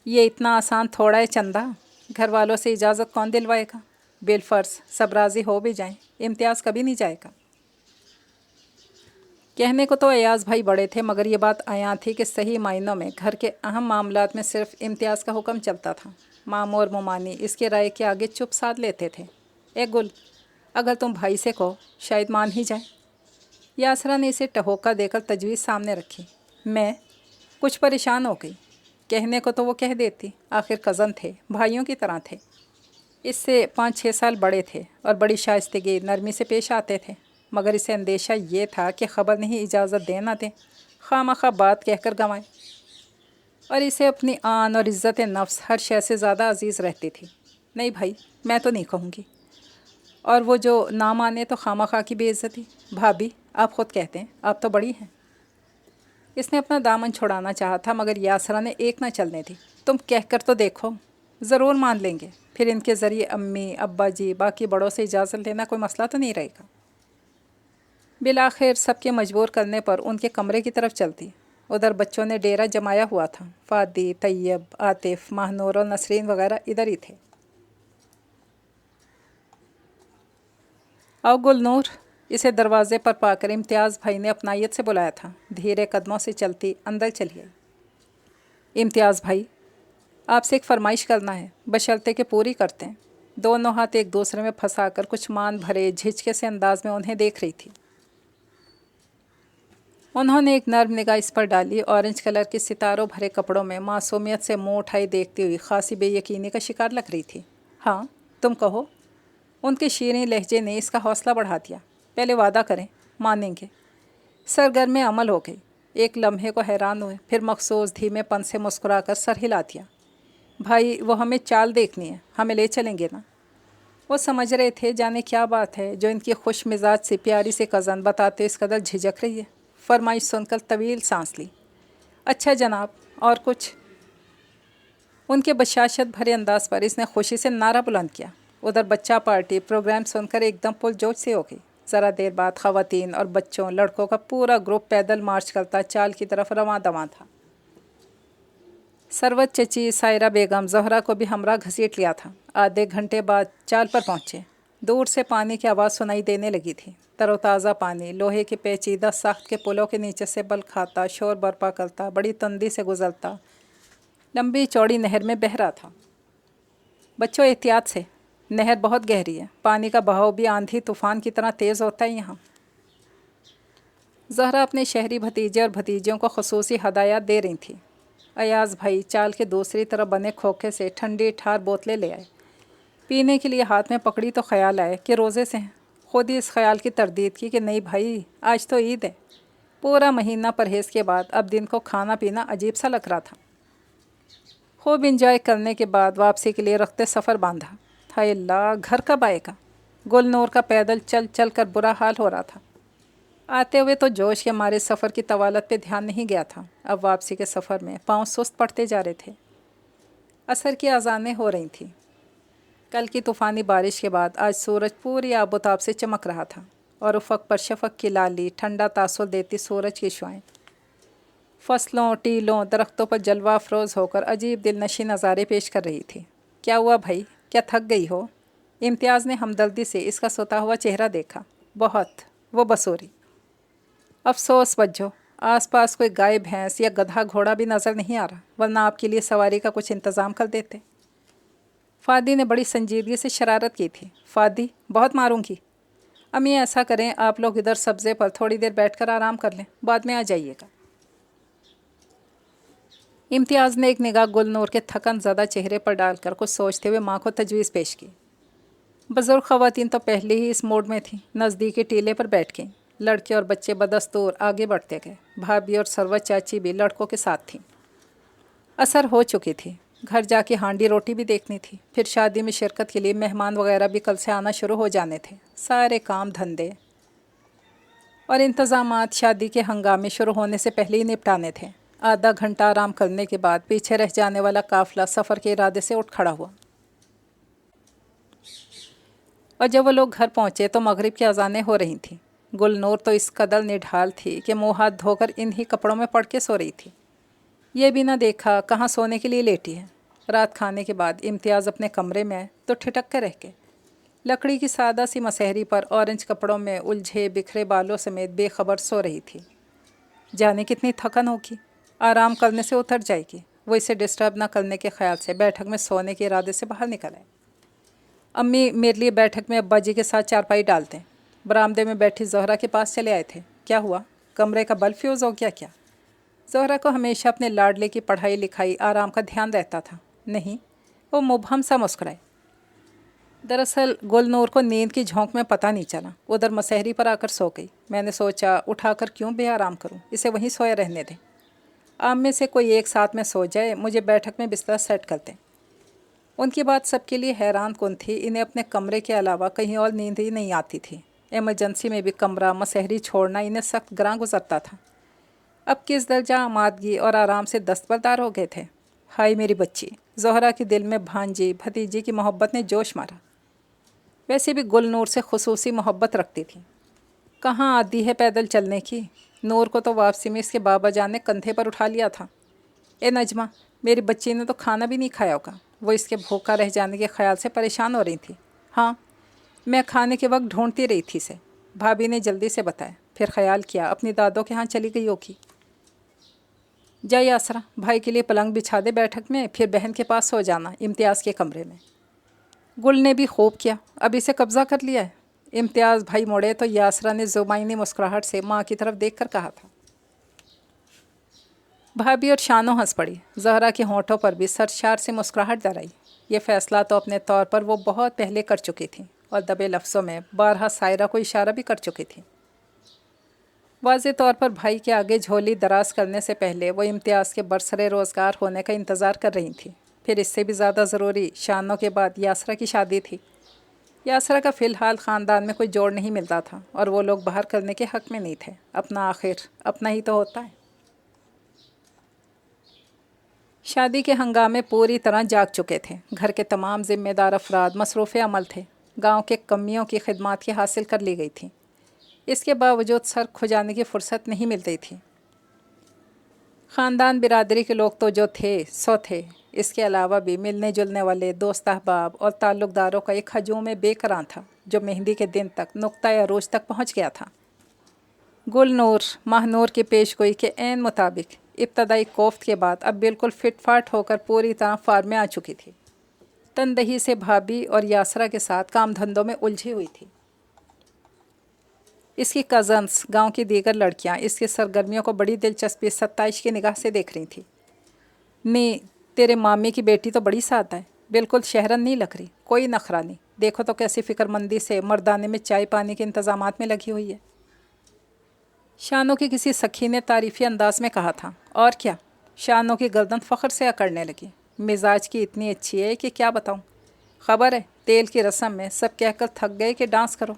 ये इतना आसान थोड़ा है चंदा, घर वालों से इजाज़त कौन दिलवाएगा? बिलफर्स सब राज़ी हो भी जाएं, इम्तियाज़ कभी नहीं जाएगा। कहने को तो अयाज़ भाई बड़े थे, मगर ये बात आया थी कि सही मायनों में घर के अहम मामलात में सिर्फ इम्तियाज़ का हुक्म चलता था। मामू और मुमानी इसके राय के आगे चुप साध लेते थे। ए गुल, अगर तुम भाई से कहो शायद मान ही जाए। यासरा ने इसे टहोका देकर तजवीज़ सामने रखी। मैं कुछ परेशान हो गई। कहने को तो वो कह देती, आखिर कज़न थे, भाइयों की तरह थे। इससे 5-6 साल बड़े थे और बड़ी शाइस्तगी नरमी से पेश आते थे, मगर इसे अंदेशा ये था कि ख़बर नहीं इजाज़त दे ना दें, खामखा बात कहकर गंवाएं। और इसे अपनी आन और इज़्ज़त नफ्स हर शय से ज़्यादा अजीज़ रहती थी। नहीं भाई, मैं तो नहीं कहूँगी। और वो जो ना माने तो खामखा की बेइज्जती। भाभी आप ख़ुद कहते हैं, आप तो बड़ी हैं। इसने अपना दामन छुड़ाना चाहा था, मगर यासरा ने एक ना चलने दी। तुम कहकर तो देखो, ज़रूर मान लेंगे। फिर इनके ज़रिए अम्मी अब्बा जी बाकी बड़ों से इजाज़त लेना कोई मसला तो नहीं रहेगा। बिलाखिर सबके मजबूर करने पर उनके कमरे की तरफ चलती। उधर बच्चों ने डेरा जमाया हुआ था। फ़ादी, तैयब, आतिफ़, महानूर और नसरीन वगैरह इधर ही थे। आओ गुलनूर, इसे दरवाज़े पर पाकर इम्तियाज़ भाई ने अपनायत से बुलाया था। धीरे कदमों से चलती अंदर चली आई। इम्तियाज़ भाई, आपसे एक फ़रमाइश करना है, बशर्ते कि पूरी करते हैं। दोनों हाथ एक दूसरे में फंसाकर कुछ मान भरे झिझके से अंदाज में उन्हें देख रही थी। उन्होंने एक नर्म निगाह इस पर डाली। ऑरेंज कलर के सितारों भरे कपड़ों में मासूमियत से मुँह उठाई देखती हुई खासी बेयकीनी का शिकार लग रही थी। हाँ तुम कहो। उनके शीरीं लहजे ने इसका हौसला बढ़ा दिया। पहले वादा करें, मानेंगे। सरगर्म अमल हो गई। एक लम्हे को हैरान हुए, फिर मखसूस धीमेपन से मुस्कुराकर सर हिला दिया। भाई वो हमें चाल देखनी है, हमें ले चलेंगे ना? वो समझ रहे थे जाने क्या बात है जो इनकी खुश मिजाज से प्यारी से कज़न बताते इस कदर झिझक रही है। फरमाइश सुनकर तवील सांस ली। अच्छा जनाब, और कुछ? उनके बशाशत भरे अंदाज पर इसने खुशी से नारा बुलंद किया। उधर बच्चा पार्टी प्रोग्राम सुनकर एकदम पुरजोश से हो गई। ज़रा देर बाद ख़वातीन और बच्चों लड़कों का पूरा ग्रुप पैदल मार्च करता चाल की तरफ रवां दवां था। सरवत चची, सायरा बेगम, ज़हरा को भी हमरा घसीट लिया था। आधे घंटे बाद चाल पर पहुँचे। दूर से पानी की आवाज़ सुनाई देने लगी थी। तरोताज़ा पानी लोहे के पेचीदा साख्त के पुलों के नीचे से बल खाता, शोर बर्पा करता, बड़ी तंदी से गुजरता लंबी चौड़ी नहर में बह रहा था। बच्चों एहतियात से, नहर बहुत गहरी है, पानी का बहाव भी आंधी तूफ़ान की तरह तेज़ होता है यहाँ। ज़हरा अपने शहरी भतीजे और भतीजियों को ख़ुसूसी हदायत दे रही थी। अयाज़ भाई चाल के दूसरी तरफ बने खोखे से ठंडी ठार बोतलें ले आए। पीने के लिए हाथ में पकड़ी तो ख्याल आए कि रोज़े से हैं। खुद ही इस ख्याल की तरदीद की कि नहीं भाई, आज तो ईद है। पूरा महीना परहेज़ के बाद अब दिन को खाना पीना अजीब सा लग रहा था। खूब इंजॉय करने के बाद वापसी के लिए रखते सफ़र बांधा। हाय अल्लाह, घर कब आएगा? गुलनूर का पैदल चल चल कर बुरा हाल हो रहा था। आते हुए तो जोश के मारे सफ़र की तवालत पे ध्यान नहीं गया था। अब वापसी के सफ़र में पाँव सुस्त पड़ते जा रहे थे। असर की अज़ानें हो रही थीं। कल की तूफ़ानी बारिश के बाद आज सूरज पूरी आबोताब से चमक रहा था। और افق پر شفق کی لالی ٹھنڈا تاثر دیتی سورج کی شعائیں فصلوں ٹیلوں درختوں پر جلوہ افروز ہو کر عجیب دل نشیں نظارے پیش کر رہی تھی۔ کیا ہوا بھائی، کیا تھک گئی ہو؟ امتیاز نے ہمدردی سے اس کا سوتا ہوا چہرہ دیکھا۔ بہت، وہ بسوری۔ افسوس بجو، آس پاس کوئی گائے بھینس یا گدھا گھوڑا بھی نظر نہیں آ رہا، ورنہ آپ کے لیے سواری کا کچھ انتظام کر دیتے۔ فادی نے بڑی سنجیدگی سے شرارت کی تھی۔ فادی، بہت ماروں گی۔ امی ایسا کریں، آپ لوگ ادھر سبزے پر تھوڑی دیر بیٹھ کر آرام کر لیں، بعد میں آ جائیے گا۔ امتیاز نے ایک نگاہ گل نور کے تھکن زدہ چہرے پر ڈال کر کچھ سوچتے ہوئے ماں کو تجویز پیش کی۔ بزرگ خواتین تو پہلے ہی اس موڈ میں تھیں، نزدیکی ٹیلے پر بیٹھ گئیں۔ لڑکے اور بچے بدستور آگے بڑھتے گئے۔ بھابھی اور سروت چاچی بھی لڑکوں کے ساتھ تھیں۔ اثر ہو چکی تھی، گھر جا کے ہانڈی روٹی بھی دیکھنی تھی، پھر شادی میں شرکت کے لیے مہمان وغیرہ بھی کل سے آنا شروع ہو جانے تھے۔ سارے کام دھندے اور انتظامات شادی کے ہنگامے شروع ہونے سے پہلے ہی نپٹانے تھے۔ آدھا گھنٹہ آرام کرنے کے بعد پیچھے رہ جانے والا قافلہ سفر کے ارادے سے اٹھ کھڑا ہوا، اور جب وہ لوگ گھر پہنچے تو مغرب کی اذانیں ہو رہی تھیں۔ گل نور تو اس قدر نڈھال تھی کہ منہ ہاتھ دھو کر انہی کپڑوں میں پڑ کے سو رہی تھی۔ یہ بھی نہ دیکھا کہاں سونے کے لیے لیٹی ہے۔ رات کھانے کے بعد امتیاز اپنے کمرے میں آئے تو ٹھٹک کے رہ گئے۔ لکڑی کی سادہ سی مسہری پر اورنج کپڑوں میں الجھے بکھرے بالوں سمیت بے خبر سو رہی تھی۔ جانے کتنی تھکن ہوگی، آرام کرنے سے اتر جائے گی۔ وہ اسے ڈسٹرب نہ کرنے کے خیال سے بیٹھک میں سونے کے ارادے سے باہر نکل آئے۔ امی میرے لیے بیٹھک میں ابا جی کے ساتھ چارپائی ڈالتے۔ برآمدے میں بیٹھی زہرا کے پاس چلے آئے تھے۔ کیا ہوا، کمرے کا بلب فیوز ہو گیا کیا؟ زہرا کو ہمیشہ اپنے لاڈلے کی پڑھائی لکھائی آرام کا دھیان رہتا تھا۔ نہیں، وہ مبہم سا مسکرائے۔ دراصل گل نور کو نیند کی جھونک میں پتہ نہیں چلا، ادھر مسہری پر آ کر سو گئی۔ میں نے سوچا اٹھا کر کیوں بے آرام کروں، اسے وہیں سویا رہنے دیں۔ آپ میں سے کوئی ایک ساتھ میں سو جائے، مجھے بیٹھک میں بستر سیٹ کر دیں۔ ان کی بات سب کے لیے حیران کن تھی۔ انہیں اپنے کمرے کے علاوہ کہیں اور نیند ہی نہیں آتی تھی۔ ایمرجنسی میں بھی کمرہ مسہری چھوڑنا انہیں سخت گراں گزرتا تھا۔ اب کس درجہ آمادگی اور آرام سے دستبردار ہو گئے تھے۔ ہائی میری بچی، زہرا کے دل میں بھانجی بھتیجی کی محبت نے جوش مارا۔ ویسے بھی گل نور سے خصوصی محبت رکھتی تھی۔ کہاں عادی ہے پیدل چلنے کی، نور کو تو واپسی میں اس کے بابا جان نے کندھے پر اٹھا لیا تھا۔ اے نجمہ، میری بچی نے تو کھانا بھی نہیں کھایا ہوگا۔ وہ اس کے بھوکا رہ جانے کے خیال سے پریشان ہو رہی تھی۔ ہاں، میں کھانے کے وقت ڈھونڈتی رہی تھی اسے، بھابھی نے جلدی سے بتایا۔ پھر خیال کیا اپنی دادوں کے ہاں چلی گئی ہوگی۔ جا یاسرا، بھائی کے لیے پلنگ بچھا دے بیٹھک میں، پھر بہن کے پاس سو جانا امتیاز کے کمرے میں۔ گل نے بھی خوب کیا، اب اسے قبضہ کر لیا ہے۔ امتیاز بھائی مڑے تو یاسرا نے زمائنی مسکراہٹ سے ماں کی طرف دیکھ کر کہا تھا۔ بھابھی اور شانو ہنس پڑی۔ زہرا کے ہونٹوں پر بھی سرشار سے مسکراہٹ در آئی۔ یہ فیصلہ تو اپنے طور پر وہ بہت پہلے کر چکی تھی اور دبے لفظوں میں بارہا سائرہ کو اشارہ بھی کر چکی تھی۔ واضح طور پر بھائی کے آگے جھولی دراز کرنے سے پہلے وہ امتیاز کے برسرے روزگار ہونے کا انتظار کر رہی تھی۔ پھر اس سے بھی زیادہ ضروری شانو کے بعد یاسرا کی شادی تھی۔ یاسرا کا فی الحال خاندان میں کوئی جوڑ نہیں ملتا تھا اور وہ لوگ باہر کرنے کے حق میں نہیں تھے۔ اپنا آخر اپنا ہی تو ہوتا ہے۔ شادی کے ہنگامے پوری طرح جاگ چکے تھے۔ گھر کے تمام ذمہ دار افراد مصروف عمل تھے۔ گاؤں کے کمیوں کی خدمات کی حاصل کر لی گئی تھیں۔ اس کے باوجود سر کھجانے کی فرصت نہیں مل رہی تھی۔ خاندان برادری کے لوگ تو جو تھے سو تھے، اس کے علاوہ بھی ملنے جلنے والے دوست احباب اور تعلق داروں کا ایک ہجوم بے کراں تھا جو مہندی کے دن تک نقطۂ عروج تک پہنچ گیا تھا۔ گل نور ماہ نور کی پیش گوئی کے عین مطابق ابتدائی کوفت کے بعد اب بالکل فٹ فاٹ ہو کر پوری طرح فارم میں آ چکی تھی۔ تندہی سے بھابھی اور یاسرا کے ساتھ کام دھندوں میں الجھی ہوئی تھی۔ اس کی کزنس گاؤں کی دیگر لڑکیاں اس کی سرگرمیوں کو بڑی دلچسپی ستائش کی نگاہ سے دیکھ رہی تھیں۔ نہیں، تیرے مامی کی بیٹی تو بڑی سادہ ہے، بالکل شہرن نہیں لگ رہی، کوئی نخرہ نہیں، دیکھو تو کیسی فکر مندی سے مردانے میں چائے پانی کے انتظامات میں لگی ہوئی ہے۔ شانو کی کسی سکھی نے تعریفی انداز میں کہا تھا۔ اور کیا، شانو کی گردن فخر سے اکڑنے لگی۔ مزاج کی اتنی اچھی ہے کہ کیا بتاؤں، خبر ہے تیل کی رسم میں سب کہہ کر تھک گئے کہ ڈانس کرو۔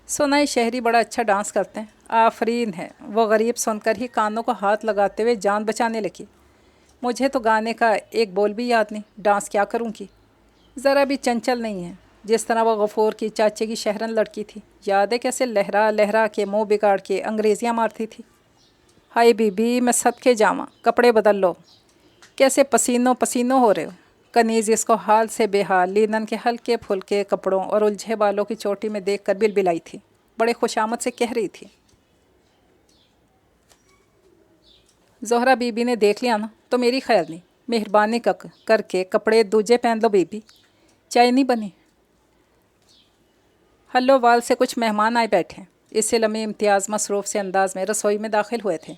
سنائے شہری بڑا اچھا ڈانس کرتے ہیں، آفرین ہے۔ وہ غریب سن کر ہی کانوں کو ہاتھ لگاتے ہوئے جان بچانے لگی۔ مجھے تو گانے کا ایک بول بھی یاد نہیں، ڈانس کیا کروں گی، ذرا بھی چنچل نہیں ہے۔ जिस तरह वो गफूर की चाचे की शहरन लड़की थी। याद है कैसे लहरा लहरा के मुंह बिगाड़ के अंग्रेजियाँ मारती थी। हाय बीबी, मैं सदके जावा, कपड़े बदल लो, कैसे पसीनों पसीनों हो रहे हो। कनीज़ इसको हाल से बेहाल लीनन के हल्के फुल्के कपड़ों और उलझे बालों की चोटी में देख कर बिलबिलाई थी। बड़े खुशामद से कह रही थी, ज़ोहरा बीबी ने देख लिया ना तो मेरी ख्याल नहीं, मेहरबानी करके कपड़े दूजे पहन लो बीबी, चाय नहीं बनी। हल्लो वाल से कुछ मेहमान आए बैठे। इससे लम्हे इम्तियाज़ मसरूफ़ से अंदाज में रसोई में दाखिल हुए थे।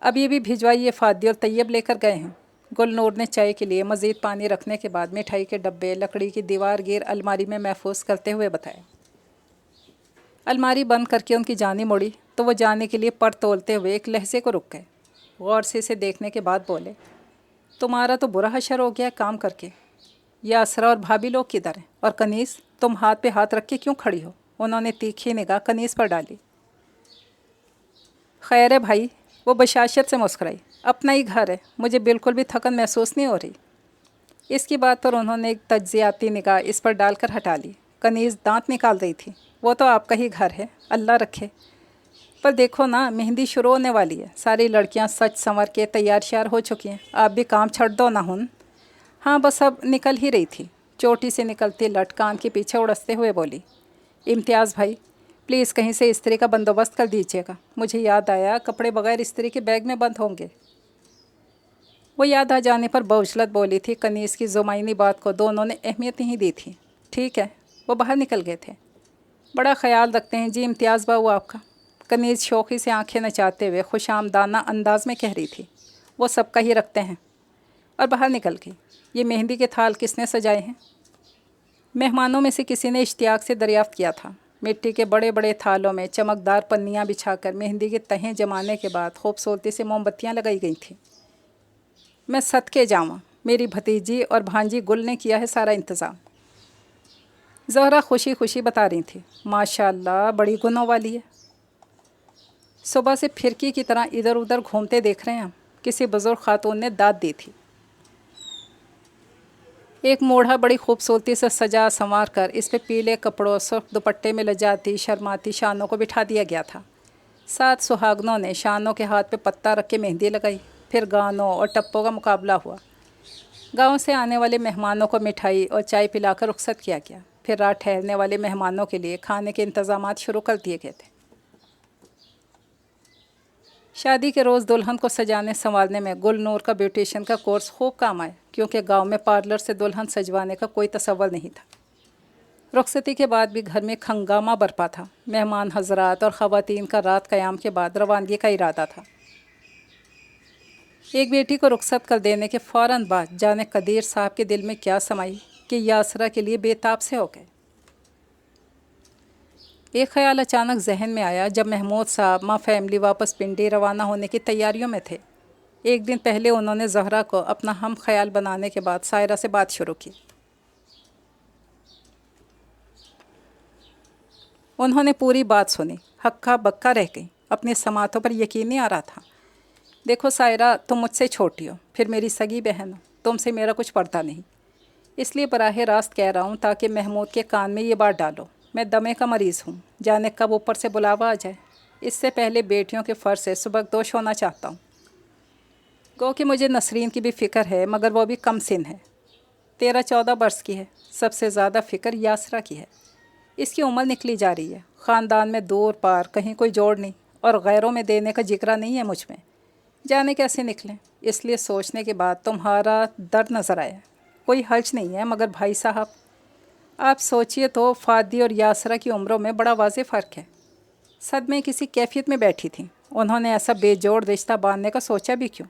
अब ये भी भिजवाइए, फ़ादी और तैयब लेकर गए हैं। गुलनूर ने चाय के लिए मज़ीद पानी रखने के बाद मिठाई के डब्बे लकड़ी की दीवार गिर अलमारी में महफूज करते हुए बताया। अलमारी बंद करके उनकी जानी मुड़ी तो वो जाने के लिए पर तोलते हुए एक लहजे को रुक गए। गौर से इसे देखने के बाद बोले, तुम्हारा तो बुरा हशर हो गया काम करके। यासरा और भाभी लोग किधर हैं? और कनीज़, तुम हाथ पे हाथ रख के क्यों खड़ी हो? उन्होंने तीखी निगाह कनीज़ पर डाली। खैर है भाई, वो बशाशत से मुस्कुराई, अपना ही घर है, मुझे बिल्कुल भी थकन महसूस नहीं हो रही। इसकी बात पर उन्होंने एक तज्जियाती निगाह इस पर डालकर हटा ली। कनीज़ दांत निकाल रही थी। वो तो आपका ही घर है, अल्लाह रखे। पर देखो ना, मेहंदी शुरू होने वाली है, सारी लड़कियां सच संवर के तैयार श्यार हो चुकी हैं, आप भी काम छड़ दो ना हुन। हाँ बस अब निकल ही रही थी। चोटी से निकलती लट कान के पीछे उड़सते हुए बोली, इम्तियाज़ भाई प्लीज़ कहीं से इस्त्री का बंदोबस्त कर दीजिएगा, मुझे याद आया कपड़े बगैर इस्त्री के बैग में बंद होंगे। वो याद आ जाने पर बौजलत बोली थी। कनीज़ की ज़ुमाइनी बात को दोनों ने अहमियत नहीं दी थी। ठीक है, वो बाहर निकल गए थे। बड़ा ख्याल रखते हैं जी इम्तियाज़ बाबू आपका, कनीज़ शौक़ी से आंखें नचाते हुए खुशामदाना अंदाज में कह रही थी। वो सबका ही रखते हैं। और बाहर निकल गई। ये मेहंदी के थाल किसने सजाए हैं? मेहमानों में से किसी ने इश्तियाक से दरियाफ़्त किया था। मिट्टी के बड़े बड़े थालों में चमकदार पन्नियाँ बिछाकर मेहंदी के तहें जमाने के बाद खूबसूरती से मोमबत्तियाँ लगाई गई थीं। मैं सदके जाऊँ, मेरी भतीजी और भांजी गुल ने किया है सारा इंतज़ाम। ज़ोहरा खुशी खुशी बता रही थी, माशाअल्लाह बड़ी गुनों वाली है। सुबह से फिरकी की तरह इधर उधर घूमते देख रहे हैं हम, किसी बुज़ुर्ग खातून ने दाद दी थी। एक मोढ़ा बड़ी खूबसूरती से सजा संवार कर इस पे पीले कपड़ों सुर्ख दुपट्टे में लजाती शर्माती शानों को बिठा दिया गया था। 7 सुहागनों ने शानों के हाथ पे पत्ता रख के मेहंदी लगाई। फिर गानों और टप्पों का मुकाबला हुआ। गाँव से आने वाले मेहमानों को मिठाई और चाय पिलाकर रुखसत किया गया। फिर रात ठहरने वाले मेहमानों के लिए खाने के इंतज़ामात शुरू कर दिए गए थे। शादी के रोज़ दुल्हन को सजाने संवारने में गुलनूर का ब्यूटिशियन का कोर्स खूब काम आया, क्योंकि गांव में पार्लर से दुल्हन सजवाने का कोई तसव्वुर नहीं था। रुखसती के बाद भी घर में हंगामा बरपा था। मेहमान हजरात और ख़वातीन का रात क़याम के बाद रवानगी का इरादा था। एक बेटी को रुखसत कर देने के फ़ौरन बाद जाने कदीर साहब के दिल में क्या समाई कि यासरा के लिए बेताब से हो गए। एक ख़्याल अचानक जहन में आया जब महमूद साहब माँ फैमिली वापस पिंडी रवाना होने की तैयारियों में थे। एक दिन पहले उन्होंने ज़हरा को अपना हम ख्याल बनाने के बाद सायरा से बात शुरू की। उन्होंने पूरी बात सुनी, हक्का बक्का रह गई। अपने समातों पर यकीन नहीं आ रहा था। देखो सायरा, तुम मुझसे छोटी हो, फिर मेरी सगी बहन हो, तुमसे मेरा कुछ पड़ता नहीं, इसलिए बराह रास्त कह रहा हूँ ताकि महमूद के कान में ये बात डालो, मैं दमे का मरीज़ हूँ, जाने कब ऊपर से बुलावा आ जाए। इससे पहले बेटियों के फ़र्ज से सुबकदोश होना चाहता हूँ। गो कि मुझे नसरीन की भी फ़िक्र है, मगर वो भी कम सिन है, 13-14 बरस की है। सबसे ज़्यादा फ़िक्र यासरा की है। इसकी उम्र निकली जा रही है। ख़ानदान में दूर पार कहीं कोई जोड़ नहीं, और गैरों में देने का जिक्र नहीं है मुझ में, जाने कैसे निकलें। इसलिए सोचने के बाद तुम्हारा दर्द नज़र आया। कोई हर्ज नहीं है, मगर भाई साहब आप सोचिए तो, फ़ादी और यासरा की उम्रों में बड़ा वाज़ेह फ़र्क है। सदमे किसी कैफियत में बैठी थी, उन्होंने ऐसा बेजोड़ रिश्ता बांधने का सोचा भी क्यों।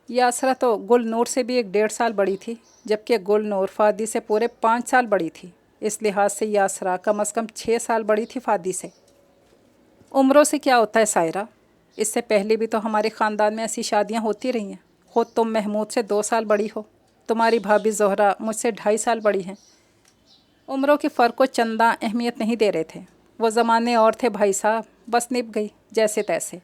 यासरा तो गुलनूर से भी 1-1.5 साल बड़ी थी, जबकि गुलनूर फ़ादी से पूरे 5 साल बड़ी थी। इस लिहाज से यासरा कम अज़ कम 6 साल बड़ी थी फ़ादी से। उम्रों से क्या होता है सायरा, इससे पहले भी तो हमारे ख़ानदान में ऐसी शादियां होती रही हैं। ख़ुद तुम महमूद से 2 साल बड़ी हो, तुम्हारी भाभी ज़ोहरा मुझसे 2.5 साल बड़ी हैं। उम्रों के फ़र्क को चंदा अहमियत नहीं दे रहे थे। वो ज़माने और थे भाई साहब, बस निभ गई जैसे तैसे।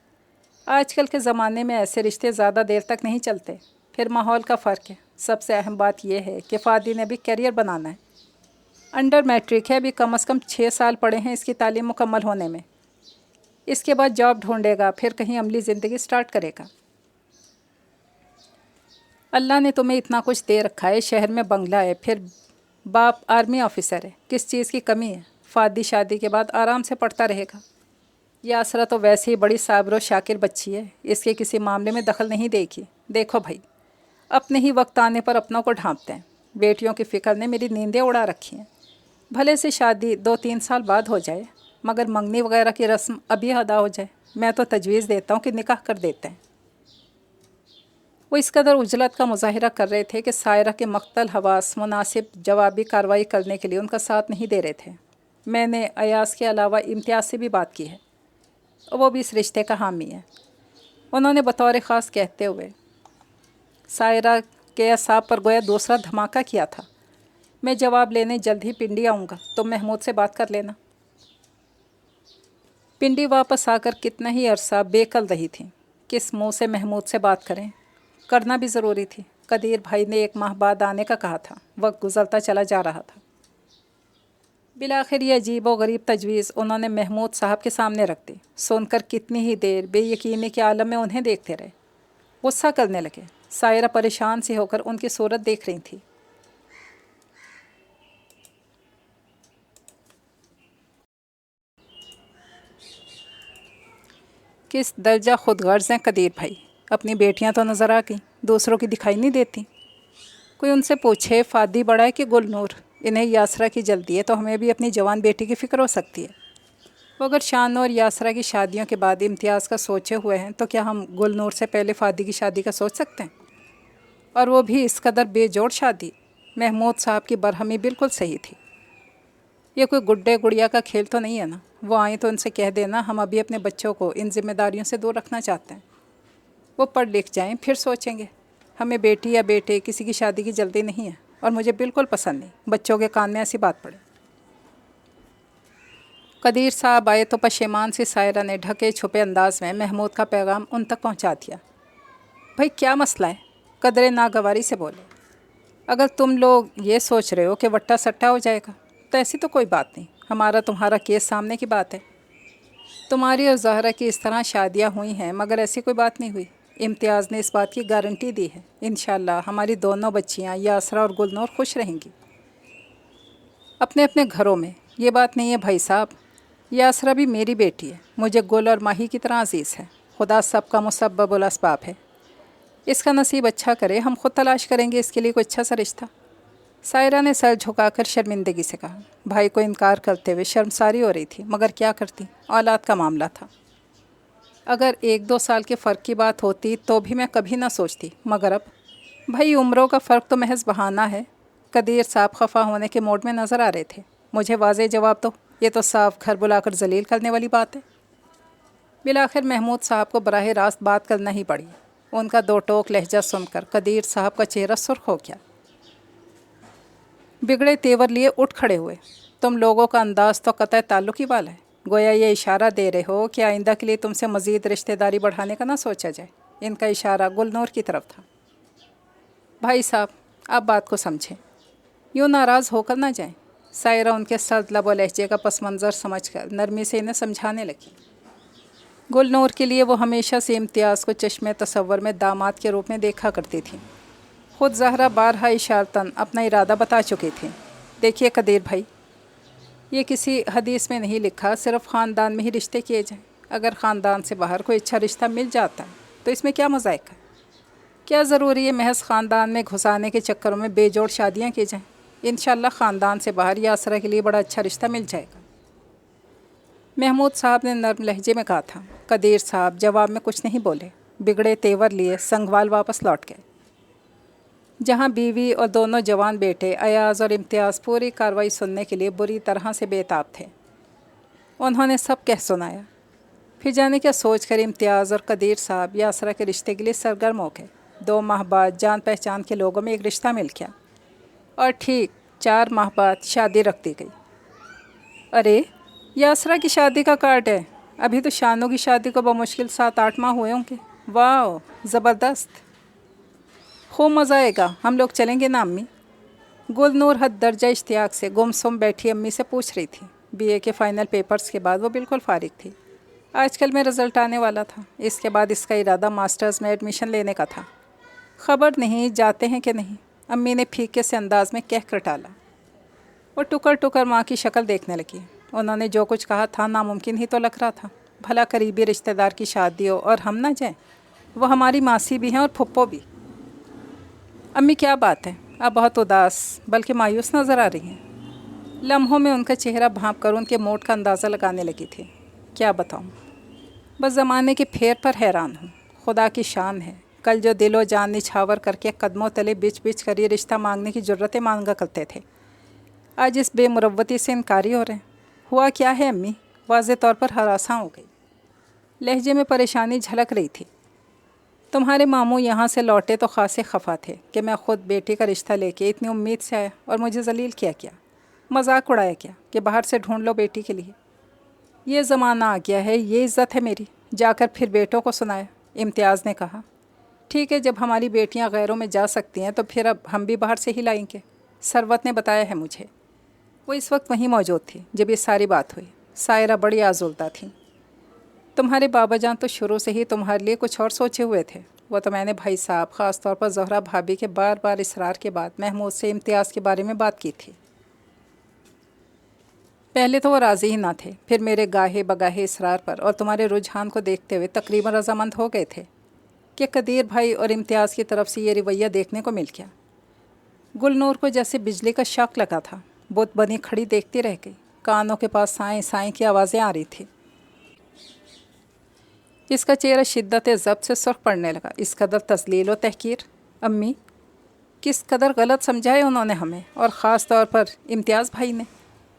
आजकल के ज़माने में ऐसे रिश्ते ज़्यादा देर तक नहीं चलते। फिर माहौल का फ़र्क है। सबसे अहम बात यह है कि फ़ादी ने भी करियर बनाना है। انڈر میٹرک ہے، ابھی کم از کم 6 سال پڑے ہیں اس کی تعلیم مکمل ہونے میں۔ اس کے بعد جاب ڈھونڈے گا، پھر کہیں عملی زندگی سٹارٹ کرے گا۔ اللہ نے تمہیں اتنا کچھ دے رکھا ہے، شہر میں بنگلہ ہے، پھر باپ آرمی آفیسر ہے، کس چیز کی کمی ہے؟ فادی شادی کے بعد آرام سے پڑھتا رہے گا۔ یاسرا تو ویسے ہی بڑی صابر و شاکر بچی ہے، اس کے کسی معاملے میں دخل نہیں دے گی۔ دیکھو بھائی، اپنے ہی وقت آنے پر اپنوں کو ڈھانپتے ہیں۔ بیٹیوں کی فکر نے میری نیندیں اڑا رکھی ہیں۔ بھلے سے شادی 2-3 سال بعد ہو جائے، مگر منگنی وغیرہ کی رسم ابھی ادا ہو جائے۔ میں تو تجویز دیتا ہوں کہ نکاح کر دیتے ہیں۔ وہ اس قدر عجلت کا مظاہرہ کر رہے تھے کہ سائرہ کے مختل حواس مناسب جوابی کارروائی کرنے کے لیے ان کا ساتھ نہیں دے رہے تھے۔ میں نے ایاز کے علاوہ امتیاز سے بھی بات کی ہے، وہ بھی اس رشتے کا حامی ہے، انہوں نے بطور خاص کہتے ہوئے سائرہ کے اعصاب پر گویا دوسرا دھماکہ کیا تھا۔ میں جواب لینے جلد ہی پنڈی آؤں گا، تم محمود سے بات کر لینا۔ پنڈی واپس آ کر کتنا ہی عرصہ بے کل رہی تھی، کس منہ سے محمود سے بات کریں؟ کرنا بھی ضروری تھی۔ قدیر بھائی نے 1 ماہ بعد آنے کا کہا تھا، وقت گزرتا چلا جا رہا تھا۔ بالآخر یہ عجیب و غریب تجویز انہوں نے محمود صاحب کے سامنے رکھ دی۔ سن کر کتنی ہی دیر بے یقینی کے عالم میں انہیں دیکھتے رہے۔ غصہ کرنے لگے۔ سائرہ پریشان سی ہو کر ان کی صورت دیکھ رہی تھی۔ کس درجہ خود غرض ہیں قدیر بھائی، اپنی بیٹیاں تو نظر آ گئیں، دوسروں کی دکھائی نہیں دیتی۔ کوئی ان سے پوچھے فادی بڑا ہے کہ گل نور؟ انہیں یاسرا کی جلدی ہے تو ہمیں بھی اپنی جوان بیٹی کی فکر ہو سکتی ہے۔ وہ اگر شانو اور یاسرا کی شادیوں کے بعد امتیاز کا سوچے ہوئے ہیں تو کیا ہم گل نور سے پہلے فادی کی شادی کا سوچ سکتے ہیں؟ اور وہ بھی اس قدر بے جوڑ شادی؟ محمود صاحب کی برہمی بالکل صحیح تھی۔ یہ کوئی گڈے گڑیا کا کھیل تو نہیں ہے نا؟ وہ آئیں تو ان سے کہہ دینا ہم ابھی اپنے بچوں کو ان ذمہ داریوں سے دور رکھنا چاہتے ہیں، وہ پڑھ لکھ جائیں پھر سوچیں گے۔ ہمیں بیٹی یا بیٹے کسی کی شادی کی جلدی نہیں ہے، اور مجھے بالکل پسند نہیں بچوں کے کان میں ایسی بات پڑے۔ قدیر صاحب آئے تو پشیمان سی سائرہ نے ڈھکے چھپے انداز میں محمود کا پیغام ان تک پہنچا دیا۔ بھائی کیا مسئلہ ہے؟ قدرے ناگواری سے بولے۔ اگر تم لوگ یہ سوچ رہے ہو کہ وٹا سٹا ہو جائے گا تو ایسی تو کوئی بات نہیں، ہمارا تمہارا کیس سامنے کی بات ہے۔ تمہاری اور زہرہ کی اس طرح شادیاں ہوئی ہیں مگر ایسی کوئی بات نہیں ہوئی۔ امتیاز نے اس بات کی گارنٹی دی ہے، انشاءاللہ ہماری دونوں بچیاں یاسرا اور گلنور خوش رہیں گی اپنے اپنے گھروں میں۔ یہ بات نہیں ہے بھائی صاحب، یاسرا بھی میری بیٹی ہے، مجھے گل اور ماہی کی طرح عزیز ہے۔ خدا سب کا مسبب الاسباب ہے، اس کا نصیب اچھا کرے، ہم خود تلاش کریں گے اس کے لیے کوئی اچھا سا رشتہ۔ سائرہ نے سر جھکا کر شرمندگی سے کہا۔ بھائی کو انکار کرتے ہوئے شرمساری ہو رہی تھی، مگر کیا کرتی، اولاد کا معاملہ تھا۔ اگر 1-2 سال کے فرق کی بات ہوتی تو بھی میں کبھی نہ سوچتی، مگر اب بھائی عمروں کا فرق تو محض بہانہ ہے۔ قدیر صاحب خفا ہونے کے موڈ میں نظر آ رہے تھے۔ مجھے واضح جواب دو، یہ تو صاف گھر بلا کر ذلیل کرنے والی بات ہے۔ بالآخر محمود صاحب کو براہ راست بات کرنا ہی پڑی۔ ان کا 2 ٹوک لہجہ سن کر قدیر صاحب کا چہرہ سرخ ہو گیا۔ بگڑے تیور لیے اٹھ کھڑے ہوئے۔ تم لوگوں کا انداز تو قطع تعلق ہی والا ہے، گویا یہ اشارہ دے رہے ہو کہ آئندہ کے لیے تم سے مزید رشتہ داری بڑھانے کا نہ سوچا جائے۔ ان کا اشارہ گلنور کی طرف تھا۔ بھائی صاحب آپ بات کو سمجھیں، یوں ناراض ہو کر نہ جائیں۔ سائرہ ان کے سرد لب و لہجے کا پس منظر سمجھ کر نرمی سے انہیں سمجھانے لگی۔ گلنور کے لیے وہ ہمیشہ سے امتیاز کو چشم تصور میں داماد کے روپ میں دیکھا کرتی تھی۔ خود زہرہ بارہا اشارتاً اپنا ارادہ بتا چکی تھی۔ دیکھیے قدیر بھائی، یہ کسی حدیث میں نہیں لکھا صرف خاندان میں ہی رشتے کیے جائیں۔ اگر خاندان سے باہر کوئی اچھا رشتہ مل جاتا ہے تو اس میں کیا مذائقہ ہے؟ کیا ضروری ہے محض خاندان میں گھسانے کے چکروں میں بے جوڑ شادیاں کی جائیں؟ انشاءاللہ خاندان سے باہر یاسرا کے لیے بڑا اچھا رشتہ مل جائے گا، محمود صاحب نے نرم لہجے میں کہا تھا۔ قدیر صاحب جواب میں کچھ نہیں بولے، بگڑے تیور لیے سنگوال واپس لوٹ گئے، جہاں بیوی اور دونوں جوان بیٹے ایاز اور امتیاز پوری کارروائی سننے کے لیے بری طرح سے بے تاب تھے۔ انہوں نے سب کہہ سنایا، پھر جانے کیا سوچ کر امتیاز اور قدیر صاحب یاسرا کے رشتے کے لیے سرگرم ہو گئے۔ 2 ماہ بعد جان پہچان کے لوگوں میں ایک رشتہ مل گیا اور ٹھیک 4 ماہ بعد شادی رکھ دی گئی۔ ارے یاسرا کی شادی کا کارڈ ہے، ابھی تو شانو کی شادی کو بمشکل 7-8 ماہ ہوئے ہوں گے۔ واو زبردست، خوب مزہ آئے گا، ہم لوگ چلیں گے نا امی؟ गुलनूर हद दर्जा इश्तियाक से गुमसुम बैठी अम्मी से पूछ रही थी। बीए के फाइनल पेपर्स के बाद वो बिल्कुल फारिग थी। आजकल में रिज़ल्ट आने वाला था। इसके बाद इसका इरादा मास्टर्स में एडमिशन लेने का था। खबर नहीं जाते हैं कि नहीं, अम्मी ने फीके से अंदाज में कह कर टाला। वो टुकर टुकर माँ की शक्ल देखने लगी। उन्होंने जो कुछ कहा था नामुमकिन ही तो लग रहा था। भला करीबी रिश्तेदार की शादी हो और हम ना जाएं। वो हमारी मासी भी हैं और फुप्पो भी। अम्मी क्या बात है, आप बहुत उदास बल्कि मायूस नज़र आ रही हैं। लम्हों में उनका चेहरा भांप कर उनके मोड का अंदाज़ा लगाने लगी थी। क्या बताऊं, बस ज़माने के फेर पर हैरान हूँ। खुदा की शान है, कल जो दिलो जान निछावर करके कदमों तले बिच बिच कर ये रिश्ता मांगने की ज़रूरतें मांगा करते थे, आज इस बेमुरवती से इनकारी हो रहे हैं। हुआ क्या है अम्मी? वाज़े तौर पर हरासा हो गई। लहजे में परेशानी झलक रही थी। तुम्हारे मामू यहाँ से लौटे तो खासे खफा थे कि मैं ख़ुद बेटी का रिश्ता लेके इतनी उम्मीद से आया और मुझे जलील किया क्या, मजाक उड़ाया क्या कि बाहर से ढूंढ लो बेटी के लिए। ये ज़माना आ गया है, ये इज़्ज़त है मेरी। जाकर फिर बेटों को सुनाया। इम्तियाज़ ने कहा, ठीक है, जब हमारी बेटियां गैरों में जा सकती हैं तो फिर अब हम भी बाहर से ही लाएंगे। सरवत ने बताया है मुझे। वो इस वक्त वहीं मौजूद थी जब ये सारी बात हुई। सायरा बड़ी आज़ुल्दा थी। तुम्हारे बाबा जान तो शुरू से ही तुम्हारे लिए कुछ और सोचे हुए थे। वो तो मैंने भाई साहब, ख़ास तौर पर ज़ोहरा भाभी के बार बार इसरार के बाद महमूद से इम्तियाज़ के बारे में बात की थी। पहले तो वो राज़ी ही ना थे, फिर मेरे गाहे बगाहे इसरार पर और तुम्हारे रुझान को देखते हुए तकरीबन रजामंद हो गए थे कि कदीर भाई और इम्तियाज़ की तरफ से ये रवैया देखने को मिल गया। गुलनूर को जैसे बिजली का शॉक लगा था। बुत बनी खड़ी देखती रह गई। कानों के पास साएं साएं की आवाज़ें आ रही थी। इसका चेहरा शिद्दत ज़ब्त से सुर्ख पड़ने लगा। इस कदर तस्लील व तहकीर। अम्मी, किस कदर गलत समझा है उन्होंने हमें, और ख़ास तौर पर इम्तियाज़ भाई ने।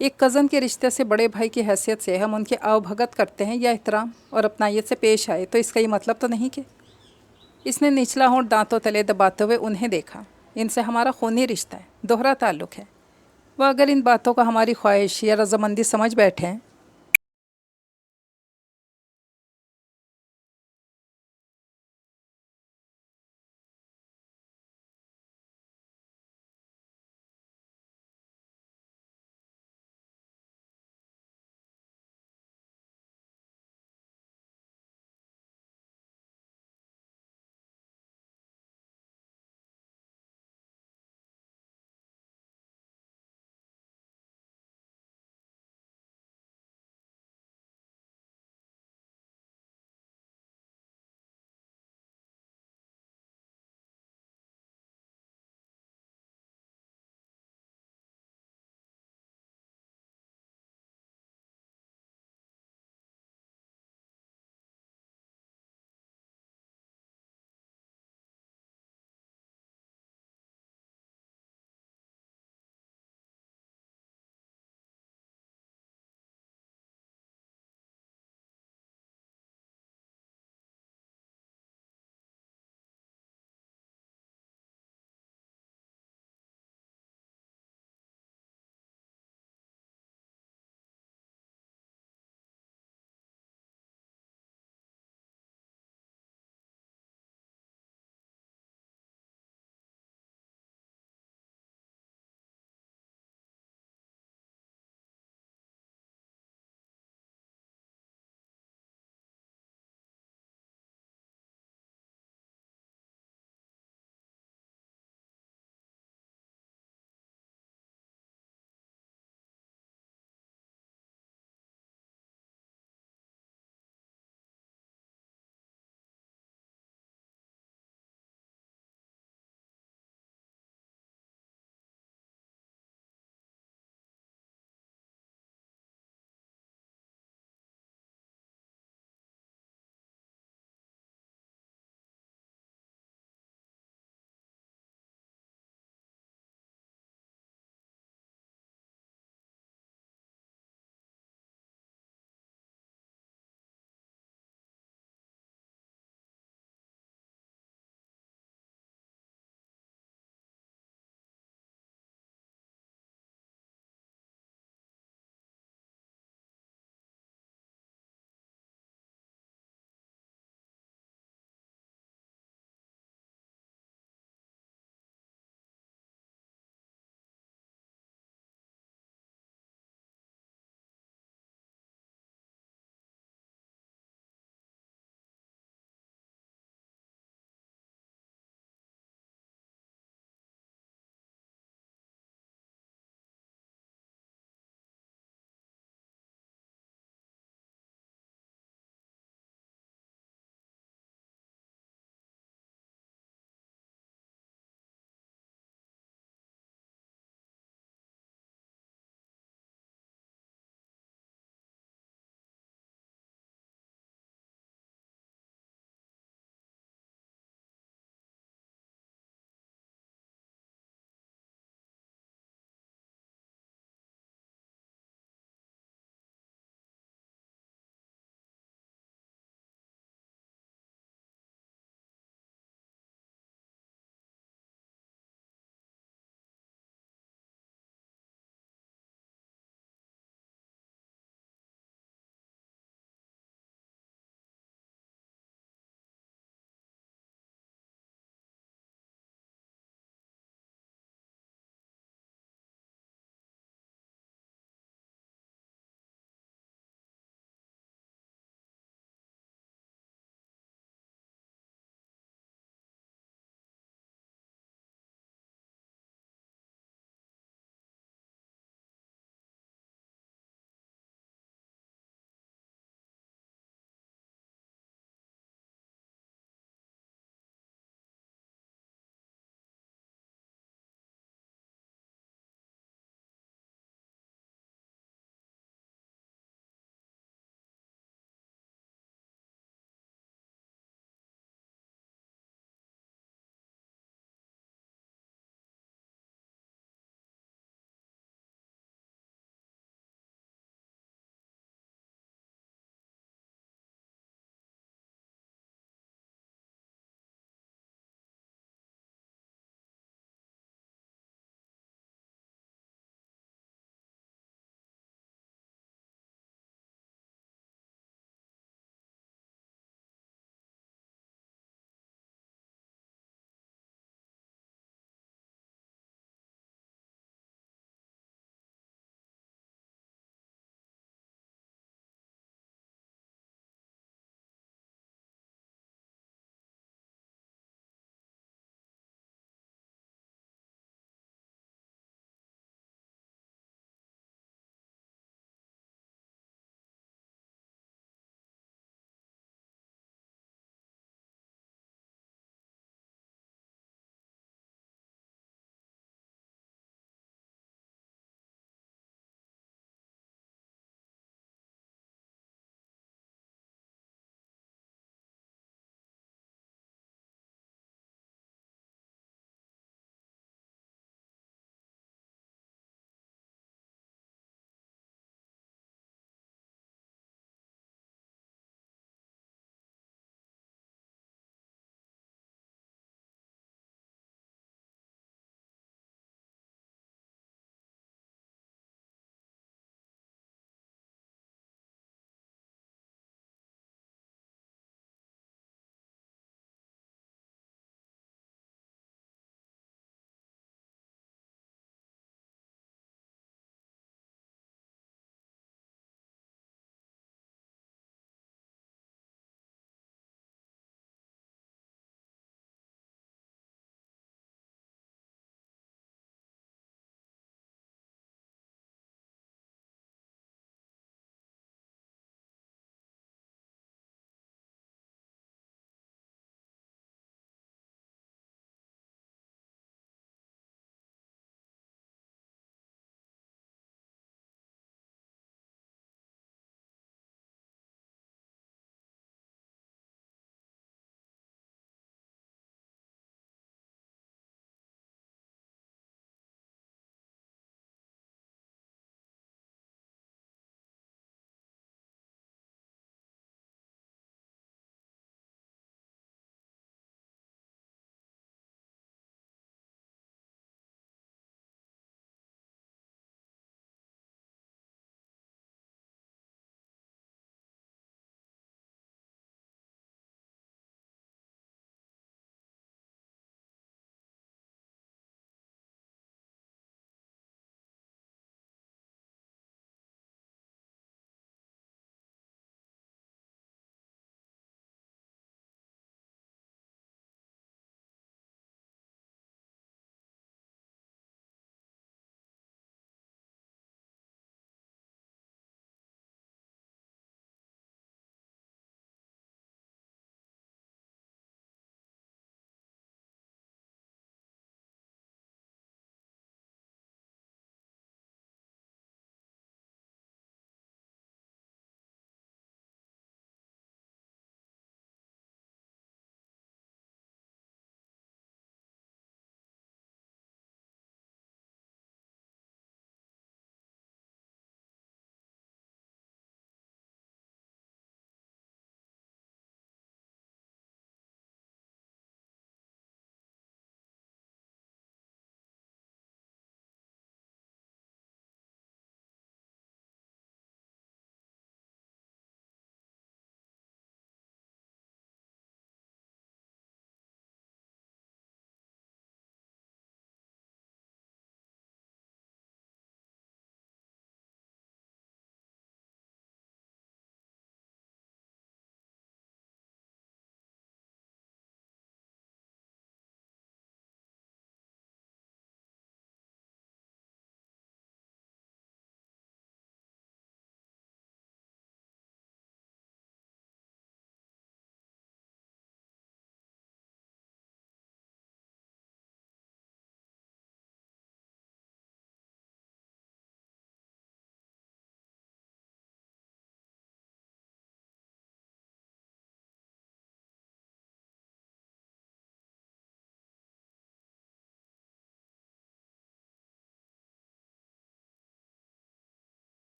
एक कज़न के रिश्ते से बड़े भाई की हैसियत से हम उनकी आवभगत करते हैं या एहतराम और अपनायत से पेश आए तो इसका ये मतलब तो नहीं कि। इसने निचला होंठ दांतों तले दबाते हुए उन्हें देखा। इनसे हमारा खूनी रिश्ता है, दोहरा ताल्लुक़ है। वह अगर इन बातों को हमारी ख्वाहिश या रजामंदी समझ बैठे हैं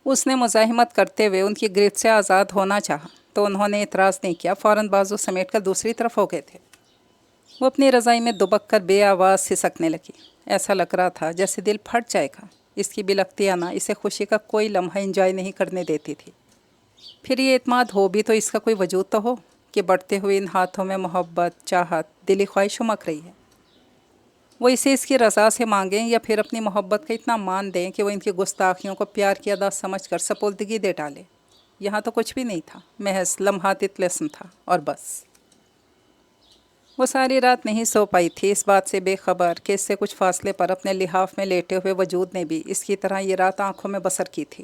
اس نے مزاحمت کرتے ہوئے ان کی گرفت سے آزاد ہونا چاہا تو انہوں نے اعتراض نہیں کیا، فوراً بازو سمیٹ کر دوسری طرف ہو گئے تھے۔ وہ اپنی رضائی میں دبک کر بے آواز سسکنے لگی۔ ایسا لگ رہا تھا جیسے دل پھٹ جائے گا۔ اس کی بلکتی انا اسے خوشی کا کوئی لمحہ انجوائے نہیں کرنے دیتی تھی۔ پھر یہ اعتماد ہو بھی تو اس کا کوئی وجود تو ہو کہ بڑھتے ہوئے ان ہاتھوں میں محبت، چاہت، دلی خواہش امک رہی ہے۔ وہ اسے اس کی رضا سے مانگیں یا پھر اپنی محبت کا اتنا مان دیں کہ وہ ان کی گستاخیوں کو پیار کی ادا سمجھ کر سپردگی دے ڈالے۔ یہاں تو کچھ بھی نہیں تھا، محض لمحاتی طلسم تھا اور بس۔ وہ ساری رات نہیں سو پائی تھی، اس بات سے بے خبر کہ اس سے کچھ فاصلے پر اپنے لحاف میں لیٹے ہوئے وجود نے بھی اس کی طرح یہ رات آنکھوں میں بسر کی تھی۔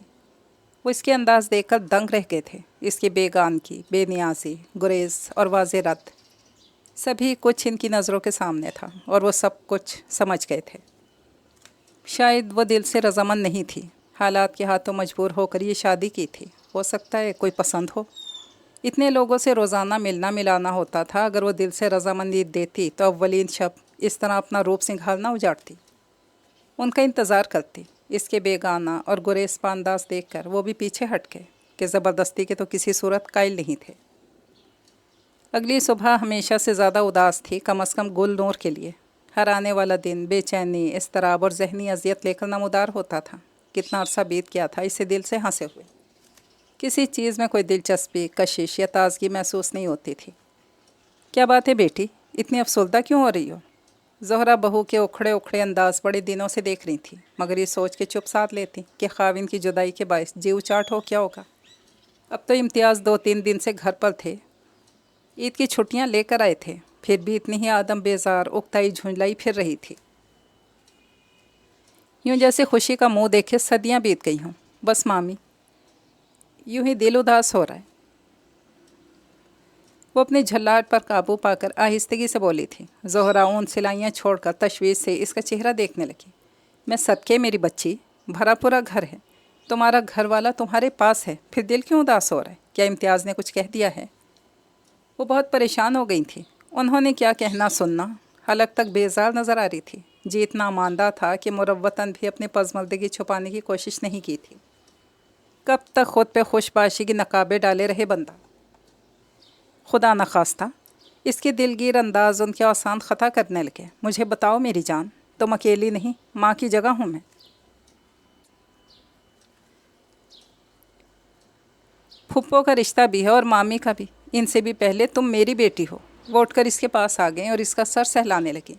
وہ اس کے انداز دیکھ کر دنگ رہ گئے تھے۔ اس کی بے گان کی، بے نیازی، گریز اور واضح رد، سبھی کچھ ان کی نظروں کے سامنے تھا اور وہ سب کچھ سمجھ گئے تھے۔ شاید وہ دل سے رضامند نہیں تھی، حالات کے ہاتھوں مجبور ہو کر یہ شادی کی تھی۔ ہو سکتا ہے کوئی پسند ہو۔ اتنے لوگوں سے روزانہ ملنا ملانا ہوتا تھا، اگر وہ دل سے رضامندی دیتی تو اولین شب اس طرح اپنا روپ سنگھالنا اجاڑتی، ان کا انتظار کرتی۔ اس کے بیگانہ اور گریز پا انداز دیکھ کر وہ بھی پیچھے ہٹ گئے کہ زبردستی کے تو کسی صورت قائل نہیں تھے۔ اگلی صبح ہمیشہ سے زیادہ اداس تھی، کم از کم گل نور کے لیے۔ ہر آنے والا دن بے چینی، اضطراب اور ذہنی اذیت لے کر نمودار ہوتا تھا۔ کتنا عرصہ بیت گیا تھا اسے دل سے ہنسے ہوئے۔ کسی چیز میں کوئی دلچسپی، کشش یا تازگی محسوس نہیں ہوتی تھی۔ کیا بات ہے بیٹی، اتنی افسردہ کیوں ہو رہی ہو؟ زہرا بہو کے اکھڑے اکھڑے انداز بڑے دنوں سے دیکھ رہی تھی، مگر یہ سوچ کے چپ ساتھ لیتی کہ خاوند کی جدائی کے باعث جیو چاٹ ہو کیا ہوگا۔ اب تو امتیاز 2-3 دن سے گھر پر تھے، عید کی چھٹیاں لے کر آئے تھے، پھر بھی اتنی ہی آدم بیزار، اکتائی جھنجلائی پھر رہی تھی، یوں جیسے خوشی کا منہ دیکھے صدیاں بیت گئی ہوں۔ بس مامی، یوں ہی دل اداس ہو رہا ہے۔ وہ اپنی جھلاٹ پر قابو پا کر آہستگی سے بولی تھی۔ زہرا اون سلائیاں چھوڑ کر تشویش سے اس کا چہرہ دیکھنے لگی۔ میں صدقے میری بچی، بھرا پورا گھر ہے، تمہارا گھر والا تمہارے پاس ہے، پھر دل کیوں اداس ہو رہا ہے؟ کیا امتیاز نے کچھ کہہ دیا ہے؟ وہ بہت پریشان ہو گئی تھی، انہوں نے کیا کہنا سننا، حلق تک بیزار نظر آ رہی تھی۔ جی اتنا ماندہ تھا کہ مروتاً بھی اپنے پزمردگی چھپانے کی کوشش نہیں کی تھی۔ کب تک خود پہ خوش باشی کی نقابیں ڈالے رہے بندہ؟ خدا نخواستہ، اس کے دلگیر انداز ان کے آسان خطا کرنے لگے۔ مجھے بتاؤ میری جان، تم اکیلی نہیں، ماں کی جگہ ہوں میں۔ پھپھو کا رشتہ بھی ہے اور مامی کا بھی، ان سے بھی پہلے تم میری بیٹی ہو۔ وہ اٹھ کر اس کے پاس آ گئیں اور اس کا سر سہلانے لگی۔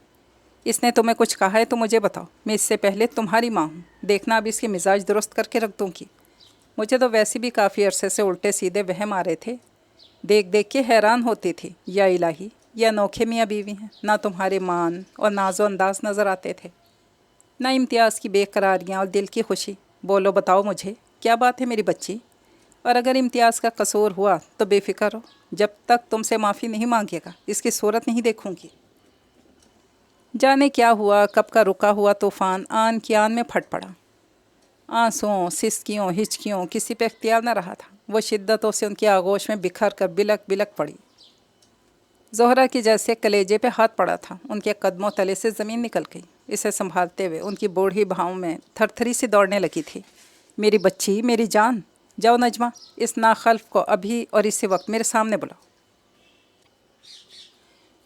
اس نے تمہیں کچھ کہا ہے تو مجھے بتاؤ، میں اس سے پہلے تمہاری ماں ہوں، دیکھنا اب اس کے مزاج درست کر کے رکھ دوں گی۔ مجھے تو ویسے بھی کافی عرصے سے الٹے سیدھے وہم آ رہے تھے، دیکھ دیکھ کے حیران ہوتی تھی۔ یا الہی، یہ انوکھے میاں بیوی ہیں، نہ تمہارے مان اور ناز و انداز نظر آتے تھے، نہ امتیاز کی بے قراریاں اور دل کی خوشی۔ بولو، بتاؤ مجھے، کیا بات ہے میری بچی؟ اور اگر امتیاز کا قصور ہوا تو بے فکر ہو، جب تک تم سے معافی نہیں مانگے گا اس کی صورت نہیں دیکھوں گی۔ جانے کیا ہوا، کب کا رکا ہوا طوفان آن کی آن میں پھٹ پڑا۔ آنسوؤں، سسکیوں، ہچکیوں کسی پہ اختیار نہ رہا تھا۔ وہ شدتوں سے ان کی آغوش میں بکھر کر بلک بلک پڑی۔ زہرا کی جیسے کلیجے پہ ہاتھ پڑا تھا، ان کے قدموں تلے سے زمین نکل گئی۔ اسے سنبھالتے ہوئے ان کی بوڑھی بھاؤں میں تھر تھری سی دوڑنے لگی تھی۔ میری بچی، میری جان، جاؤ نجمہ، اس ناخلف کو ابھی اور اسی وقت میرے سامنے بلاؤ۔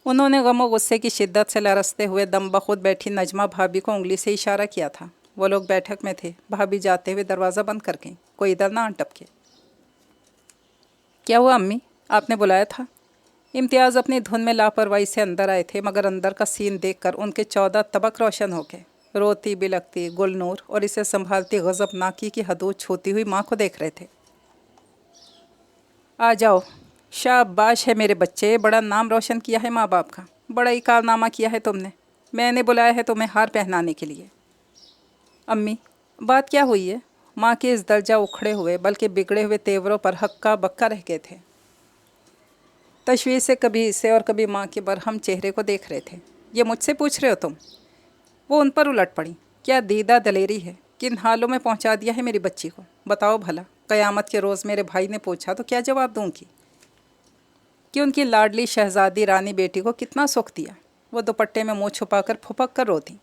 انہوں نے غم و غصے کی شدت سے لرزتے ہوئے دم بخود بیٹھی نجمہ بھابھی کو انگلی سے اشارہ کیا تھا۔ وہ لوگ بیٹھک میں تھے۔ بھابھی جاتے ہوئے دروازہ بند کر گئیں، کوئی ادھر نہ آن ٹپکے۔ کیا ہوا امی، آپ نے بلایا تھا؟ امتیاز اپنی دھن میں لاپرواہی سے اندر آئے تھے، مگر اندر کا سین دیکھ کر ان کے 14 طبق روشن ہو گئے۔ روتی بلکتی گل نور اور اسے سنبھالتی غضب ناکی کی حدود چھوتی ہوئی ماں کو دیکھ رہے تھے۔ آ جاؤ، شاباش ہے میرے بچے، بڑا نام روشن کیا ہے ماں باپ کا، بڑا ہی کارنامہ کیا ہے تم نے۔ میں نے بلایا ہے تمہیں ہار پہنانے کے لیے۔ امی، بات کیا ہوئی ہے؟ ماں کے اس درجہ اکھڑے ہوئے بلکہ بگڑے ہوئے تیوروں پر ہکا بکا رہ گئے تھے۔ تشویش سے کبھی اسے اور کبھی ماں کے برہم چہرے کو دیکھ رہے تھے۔ یہ مجھ سے پوچھ رہے ہو تم؟ وہ ان پر الٹ پڑی۔ کیا دیدہ دلیری ہے، کن حالوں میں پہنچا دیا ہے میری بچی کو، بتاؤ بھلا۔ قیامت کے روز میرے بھائی نے پوچھا تو کیا جواب دوں گی کہ ان کی لاڈلی شہزادی رانی بیٹی کو کتنا سکھ دیا؟ وہ دوپٹے میں منہ چھپا کر پھپک کر روتی۔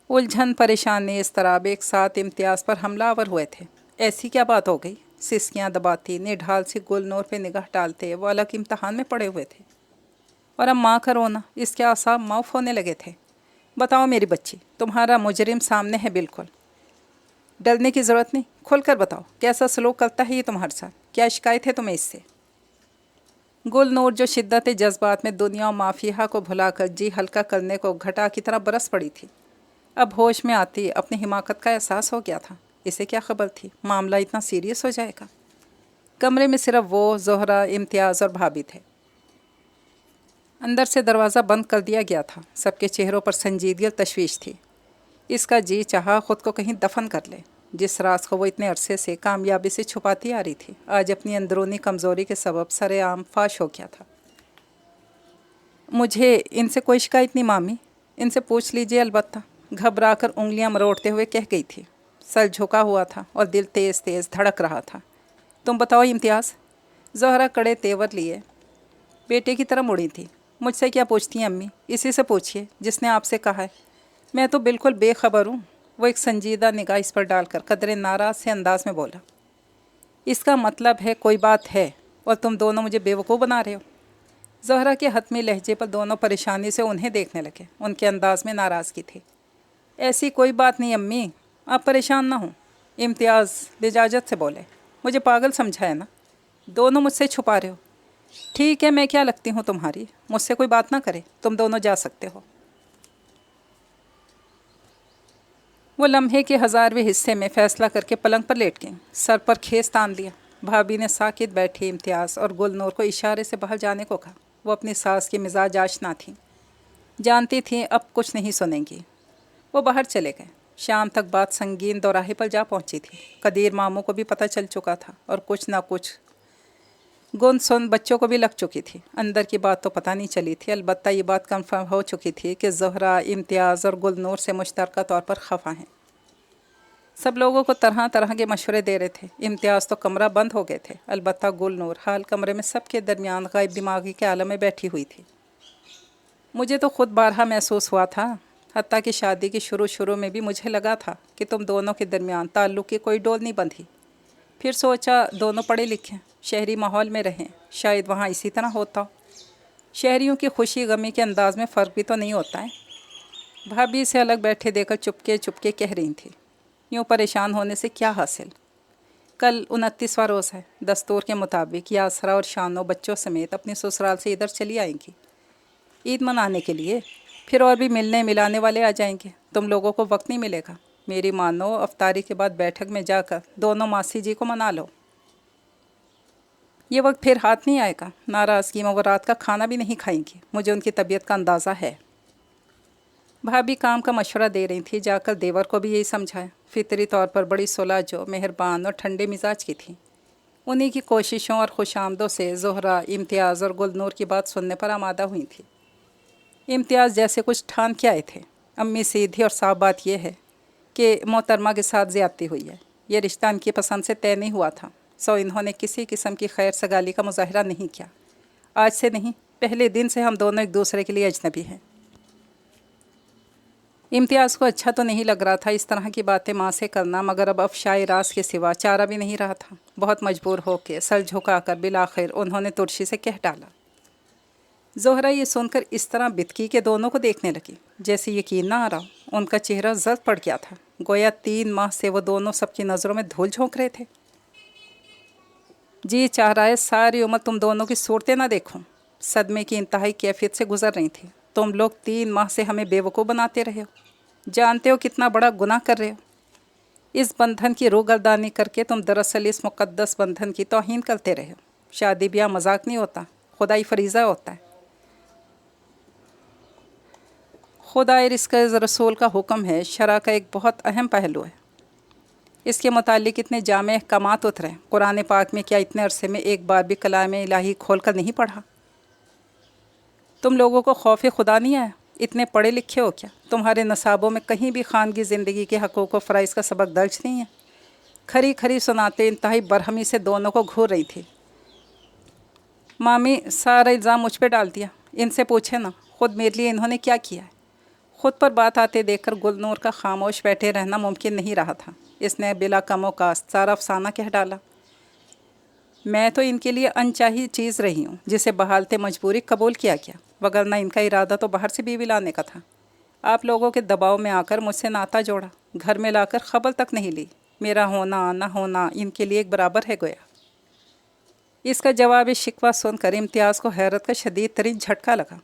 الجھن، پریشانی، اضطراب ایک ساتھ امتیاز پر حملہ آور ہوئے تھے۔ ऐसी क्या बात हो गई? सिसकियाँ दबाती निढाल से गुलनूर पे निगाह डालते वो अलग इम्तहान में पड़े हुए थे। और अब माँ का रोना, इसके आसाब माफ होने लगे थे। बताओ मेरी बच्ची, तुम्हारा मुजरिम सामने है, बिल्कुल डरने की ज़रूरत नहीं। खुल कर बताओ, कैसा सलूक करता है ये तुम्हारे साथ? क्या शिकायत है तुम्हें इससे? गुलनूर जो शिद्दत जज्बात में दुनिया और माफिया को भुलाकर जी हल्का करने को घटा की तरह बरस पड़ी थी, अब होश में आती अपनी हिमाकत का एहसास हो गया था। इसे क्या खबर थी मामला इतना सीरियस हो जाएगा। कमरे में सिर्फ वो, ज़ोहरा, इम्तियाज़ और भाभी थे। अंदर से दरवाज़ा बंद कर दिया गया था। सबके चेहरों पर संजीदगी और तशवीश थी। इसका जी चाहा ख़ुद को कहीं दफन कर ले। जिस राज को वो इतने अरसे से कामयाबी से छुपाती आ रही थी, आज अपनी अंदरूनी कमज़ोरी के सबब सरेआम फाश हो गया था। मुझे इनसे कोई शिकायत नहीं मामी, इनसे पूछ लीजिए। अलबत्ता, घबरा कर उंगलियाँ मरोड़ते हुए कह गई थी। सर झुका हुआ था और दिल तेज़ तेज़ धड़क रहा था। तुम बताओ इम्तियाज़। ज़ोहरा कड़े तेवर लिए बेटे की तरह मुड़ी थी। मुझसे क्या पूछती हैं अम्मी? इसी से पूछिए जिसने आपसे कहा है। मैं तो बिल्कुल बेखबर हूँ। वो एक संजीदा निगाह इस पर डालकर कदरे नाराज़ से अंदाज में बोला। इसका मतलब है कोई बात है और तुम दोनों मुझे बेवकूफ़ बना रहे हो। ज़ोहरा के हतमी लहजे पर दोनों परेशानी से उन्हें देखने लगे। उनके अंदाज में नाराज़गी थी। ऐसी कोई बात नहीं अम्मी, आप परेशान ना हों। इम्तियाज़ लिजाजत से बोले। मुझे पागल समझा है ना? दोनों मुझसे छुपा रहे हो। ठीक है, मैं क्या लगती हूँ तुम्हारी? मुझसे कोई बात ना करे, तुम दोनों जा सकते हो। वो लम्हे के 1000वें हिस्से में फ़ैसला करके पलंग पर लेट गईं। सर पर खेस तान लिया। भाभी ने साकित बैठे इम्तियाज़ और गुलनूर को इशारे से बाहर जाने को कहा। वो अपनी सास की मिजाज आशना थीं, जानती थीं अब कुछ नहीं सुनेंगी। वो बाहर चले गए। शाम तक बात संगीन दोराहे पर जा पहुंची थी। कदीर मामू को भी पता चल चुका था और कुछ ना कुछ गुन सुन बच्चों को भी लग चुकी थी। अंदर की बात तो पता नहीं चली थी, अलबत्ता ये बात कंफर्म हो चुकी थी कि ज़ोहरा, इम्तियाज़ और गुलनूर से मुश्तरका तौर पर खफा हैं। सब लोगों को तरह तरह के मशवरे दे रहे थे। इम्तियाज़ तो कमरा बंद हो गए थे, अलबत्ता गुलनूर हाल कमरे में सबके दरमियान गायब दिमागी के आलम में बैठी हुई थी। मुझे तो खुद बारहा महसूस हुआ था, हत्ता कि शादी की शुरू में भी मुझे लगा था कि तुम दोनों के दरमियान ताल्लुक़ की कोई डोर नहीं बंधी। फिर सोचा दोनों पढ़े लिखे, शहरी माहौल में रहें, शायद वहाँ इसी तरह होता हो। शहरियों की खुशी गमी के अंदाज में फ़र्क भी तो नहीं होता है। भाभी से अलग बैठे देकर चुपके चुपके कह रही थी, यूँ परेशान होने से क्या हासिल। कल 29वां रोज़ है। दस्तूर के मुताबिक यासरा और शानो बच्चों समेत अपने ससुराल से इधर चली आएंगी ईद मनाने के लिए। फिर और भी मिलने मिलाने वाले आ जाएंगे। तुम लोगों को वक्त नहीं मिलेगा। मेरी मानो, अफ्तारी के बाद बैठक में जाकर दोनों मासी जी को मना लो। ये वक्त फिर हाथ नहीं आएगा। नाराज़गी में वो रात का खाना भी नहीं खाएंगी। मुझे उनकी तबीयत का अंदाज़ा है। भाभी काम का मशवरा दे रही थी। जाकर देवर को भी यही समझाया। फितरी तौर पर बड़ी सुलह जो मेहरबान और ठंडे मिजाज की थी। उन्हीं की कोशिशों और खुशामदों से ज़ोहरा, इम्तियाज़ और गुलनूर की बात सुनने पर आमादा हुई थी। इम्तियाज़ जैसे कुछ ठान के आए थे। अम्मी, सीधी और साफ बात यह है कि मोहतरमा के साथ ज़्यादती हुई है। ये रिश्ता इनकी पसंद से तय नहीं हुआ था, सो इन्होंने किसी किस्म की खैर सगाली का मुजाहरा नहीं किया। आज से नहीं, पहले दिन से हम दोनों एक दूसरे के लिए अजनबी हैं। इम्तियाज़ को अच्छा तो नहीं लग रहा था इस तरह की बातें माँ से करना, मगर अब अफशाए राज के सिवा चारा भी नहीं रहा था। बहुत मजबूर होकर सर झुकाकर बिलाखिर उन्होंने तुर्शी से कह डाला। ज़ोहरा ये सुनकर इस तरह बितकी के दोनों को देखने लगी जैसे यकीन ना आ रहा। उनका चेहरा जर्द पड़ गया था, गोया 3 माह से वो दोनों सबकी नज़रों में धूल झोंक रहे थे। जी चाह रहा है सारी उम्र तुम दोनों की सूरतें ना देखूं। सदमे की इंतहाई कैफियत से गुजर रही थी। तुम लोग 3 माह से हमें बेवकूफ़ बनाते रहे हो। जानते हो कितना बड़ा गुनाह कर रहे हो। इस बंधन की रूगर्दानी करके तुम दरअसल इस मुक़द्दस बंधन की तौहीन करते रहे हो। शादी ब्याह मजाक नहीं होता, खुदाई फरीज़ा होता है। खुदाए रिज़्क़ रसूल का हुक्म है, शरा का एक बहुत अहम पहलू है। इसके मुतालिक इतने जामे अहकामात उतरे कुरान पाक में, क्या इतने अरसे में एक बार भी कलाम इलाही खोल कर नहीं पढ़ा? तुम लोगों को खौफ खुदा नहीं आया? इतने पढ़े लिखे हो क्या? तुम्हारे नसाबों में कहीं भी खानगी ज़िंदगी के हकूक़ व फ़राइज़ का सबक दर्ज नहीं है? खरी खरी सुनाते इंतहाई बरहमी से दोनों को घूर रही थी। मामी, सारा इल्ज़ाम मुझ पे डाल दिया। इनसे पूछे ना खुद मेरे लिए इन्होंने क्या किया है। خود پر بات آتے دیکھ کر گلنور کا خاموش بیٹھے رہنا ممکن نہیں رہا تھا۔ اس نے بلا کم و کاست سارا افسانہ کہہ ڈالا۔ میں تو ان کے لیے انچاہی چیز رہی ہوں جسے بحالت مجبوری قبول کیا گیا، وگرنہ ان کا ارادہ تو باہر سے بیوی لانے کا تھا۔ آپ لوگوں کے دباؤ میں آ کر مجھ سے ناتا جوڑا، گھر میں لا کر خبر تک نہیں لی۔ میرا ہونا نہ ہونا ان کے لیے ایک برابر ہے گویا۔ اس کا جواب شکوہ سن کر امتیاز کو حیرت کا شدید ترین جھٹکا لگا۔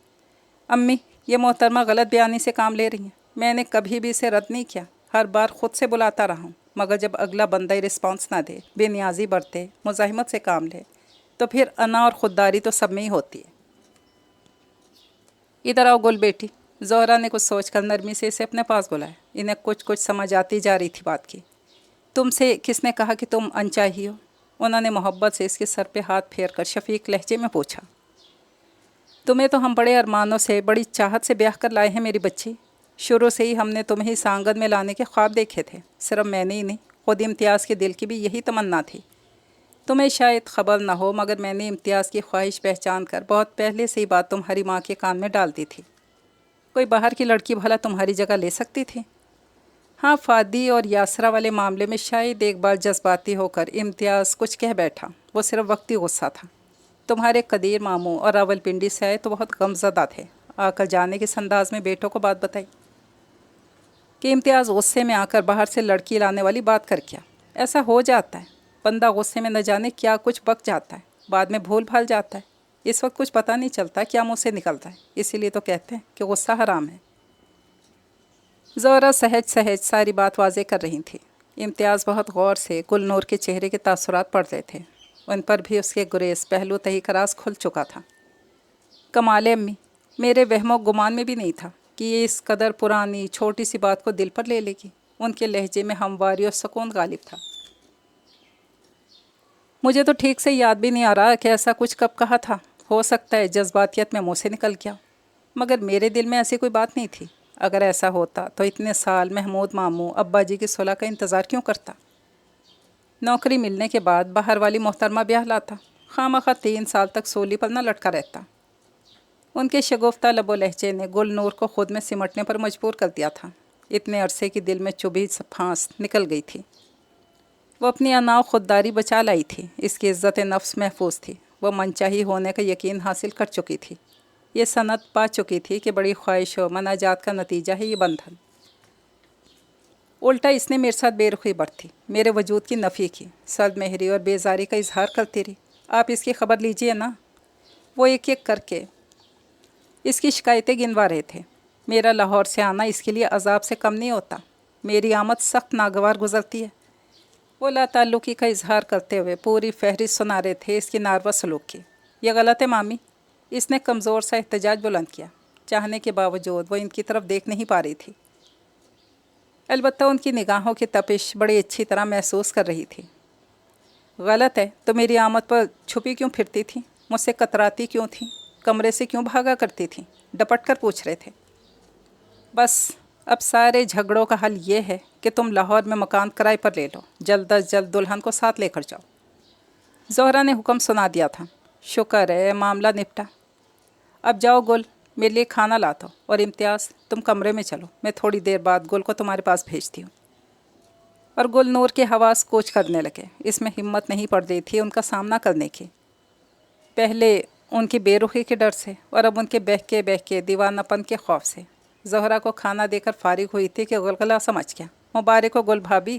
امی، یہ محترمہ غلط بیانی سے کام لے رہی ہیں۔ میں نے کبھی بھی اسے رد نہیں کیا، ہر بار خود سے بلاتا رہا ہوں، مگر جب اگلا بندہ رسپانس نہ دے، بے نیازی برتے، مزاحمت سے کام لے، تو پھر انا اور خودداری تو سب میں ہی ہوتی ہے۔ ادھر آؤ گل بیٹی۔ زہرا نے کچھ سوچ کر نرمی سے اسے اپنے پاس بلایا۔ انہیں کچھ سمجھ آتی جا رہی تھی بات کی۔ تم سے کس نے کہا کہ تم انچاہی ہو؟ انہوں نے محبت سے اس کے سر پہ ہاتھ پھیر کر شفیق لہجے میں پوچھا۔ تمہیں تو ہم بڑے ارمانوں سے، بڑی چاہت سے بیاہ کر لائے ہیں میری بچی۔ شروع سے ہی ہم نے تمہیں اس آنگن میں لانے کے خواب دیکھے تھے۔ صرف میں نے ہی نہیں، خود امتیاز کے دل کی بھی یہی تمنا تھی۔ تمہیں شاید خبر نہ ہو، مگر میں نے امتیاز کی خواہش پہچان کر بہت پہلے سے ہی بات تمہاری ماں کے کان میں ڈال دی تھی۔ کوئی باہر کی لڑکی بھلا تمہاری جگہ لے سکتی تھی؟ ہاں، فادی اور یاسرا والے معاملے میں شاید ایک بار جذباتی ہو کر امتیاز کچھ کہہ بیٹھا، وہ صرف وقتی غصہ تھا۔ تمہارے قدیر ماموں اور راول پنڈی سے آئے تو بہت غمزدہ تھے، آ کر جانے کے انداز میں بیٹوں کو بات بتائی کہ امتیاز غصے میں آ کر باہر سے لڑکی لانے والی بات کر کیا۔ ایسا ہو جاتا ہے، بندہ غصے میں نہ جانے کیا کچھ بک جاتا ہے، بعد میں بھول بھال جاتا ہے۔ اس وقت کچھ پتہ نہیں چلتا کیا منہ سے نکلتا ہے، اسی لیے تو کہتے ہیں کہ غصہ حرام ہے۔ زہرا سہج ساری بات واضح کر رہی تھی۔ امتیاز بہت غور سے گلنور کے چہرے کے تاثرات پڑھ رہے تھے، ان پر بھی اس کے گریز پہلو تہی کا راز کھل چکا تھا۔ کمال ہے امی، میرے وہم و گمان میں بھی نہیں تھا کہ یہ اس قدر پرانی چھوٹی سی بات کو دل پر لے لے گی۔ ان کے لہجے میں ہمواری اور سکون غالب تھا۔ مجھے تو ٹھیک سے یاد بھی نہیں آ رہا کہ ایسا کچھ کب کہا تھا، ہو سکتا ہے جذباتیت میں منہ سے نکل گیا، مگر میرے دل میں ایسی کوئی بات نہیں تھی۔ اگر ایسا ہوتا تو اتنے سال محمود ماموں ابا جی کی صلح کا انتظار کیوں کرتا؟ نوکری ملنے کے بعد باہر والی محترمہ بیاہ لاتا، خواہ 3 سال تک سولی پر نہ لٹکا رہتا۔ ان کے شگفتہ لب و لہجے نے گلنور کو خود میں سمٹنے پر مجبور کر دیا تھا۔ اتنے عرصے کی دل میں چبھی پھانس نکل گئی تھی۔ وہ اپنی انا و خودداری بچا لائی تھی، اس کی عزت نفس محفوظ تھی، وہ منچاہی ہونے کا یقین حاصل کر چکی تھی، یہ سند پا چکی تھی کہ بڑی خواہش و مناجات کا نتیجہ ہے یہ بندھن۔ الٹا اس نے میرے ساتھ بے رخی برتی، میرے وجود کی نفی کی، سرد مہری اور بیزاری کا اظہار کرتی رہی۔ آپ اس کی خبر لیجئے نا۔ وہ ایک ایک کر کے اس کی شکایتیں گنوا رہے تھے۔ میرا لاہور سے آنا اس کے لیے عذاب سے کم نہیں ہوتا، میری آمد سخت ناگوار گزرتی ہے۔ وہ لا تعلقی کا اظہار کرتے ہوئے پوری فہرست سنا رہے تھے اس کی ناروا سلوک کی۔ یہ غلط ہے مامی، اس نے کمزور سا احتجاج بلند کیا۔ چاہنے کے باوجود وہ ان کی طرف دیکھ نہیں پا رہی تھی، البتہ ان کی نگاہوں کی تپش بڑی اچھی طرح محسوس کر رہی تھی۔ غلط ہے تو میری آمد پر چھپی کیوں پھرتی تھی؟ مجھ سے کتراتی کیوں تھیں؟ کمرے سے کیوں بھاگا کرتی تھیں؟ ڈپٹ کر پوچھ رہے تھے۔ بس اب سارے جھگڑوں کا حل یہ ہے کہ تم لاہور میں مکان کرائے پر لے لو، جلد از جلد دلہن کو ساتھ لے کر جاؤ۔ زہرا نے حکم سنا دیا تھا۔ شکر ہے معاملہ نپٹا۔ اب جاؤ گل، میرے لیے کھانا لاتا ہو، اور امتیاز تم کمرے میں چلو، میں تھوڑی دیر بعد گل کو تمہارے پاس بھیجتی ہوں۔ اور گل نور کے حواس کوچ کرنے لگے، اس میں ہمت نہیں پڑ رہی تھی ان کا سامنا کرنے کی، پہلے ان کی بے رخی کے ڈر سے اور اب ان کے بہکے بہکے دیوانہ پن کے خوف سے۔ زہرا کو کھانا دے کر فارغ ہوئی تھی کہ غلغلہ سمجھ گیا۔ مبارک ہو گل بھابی،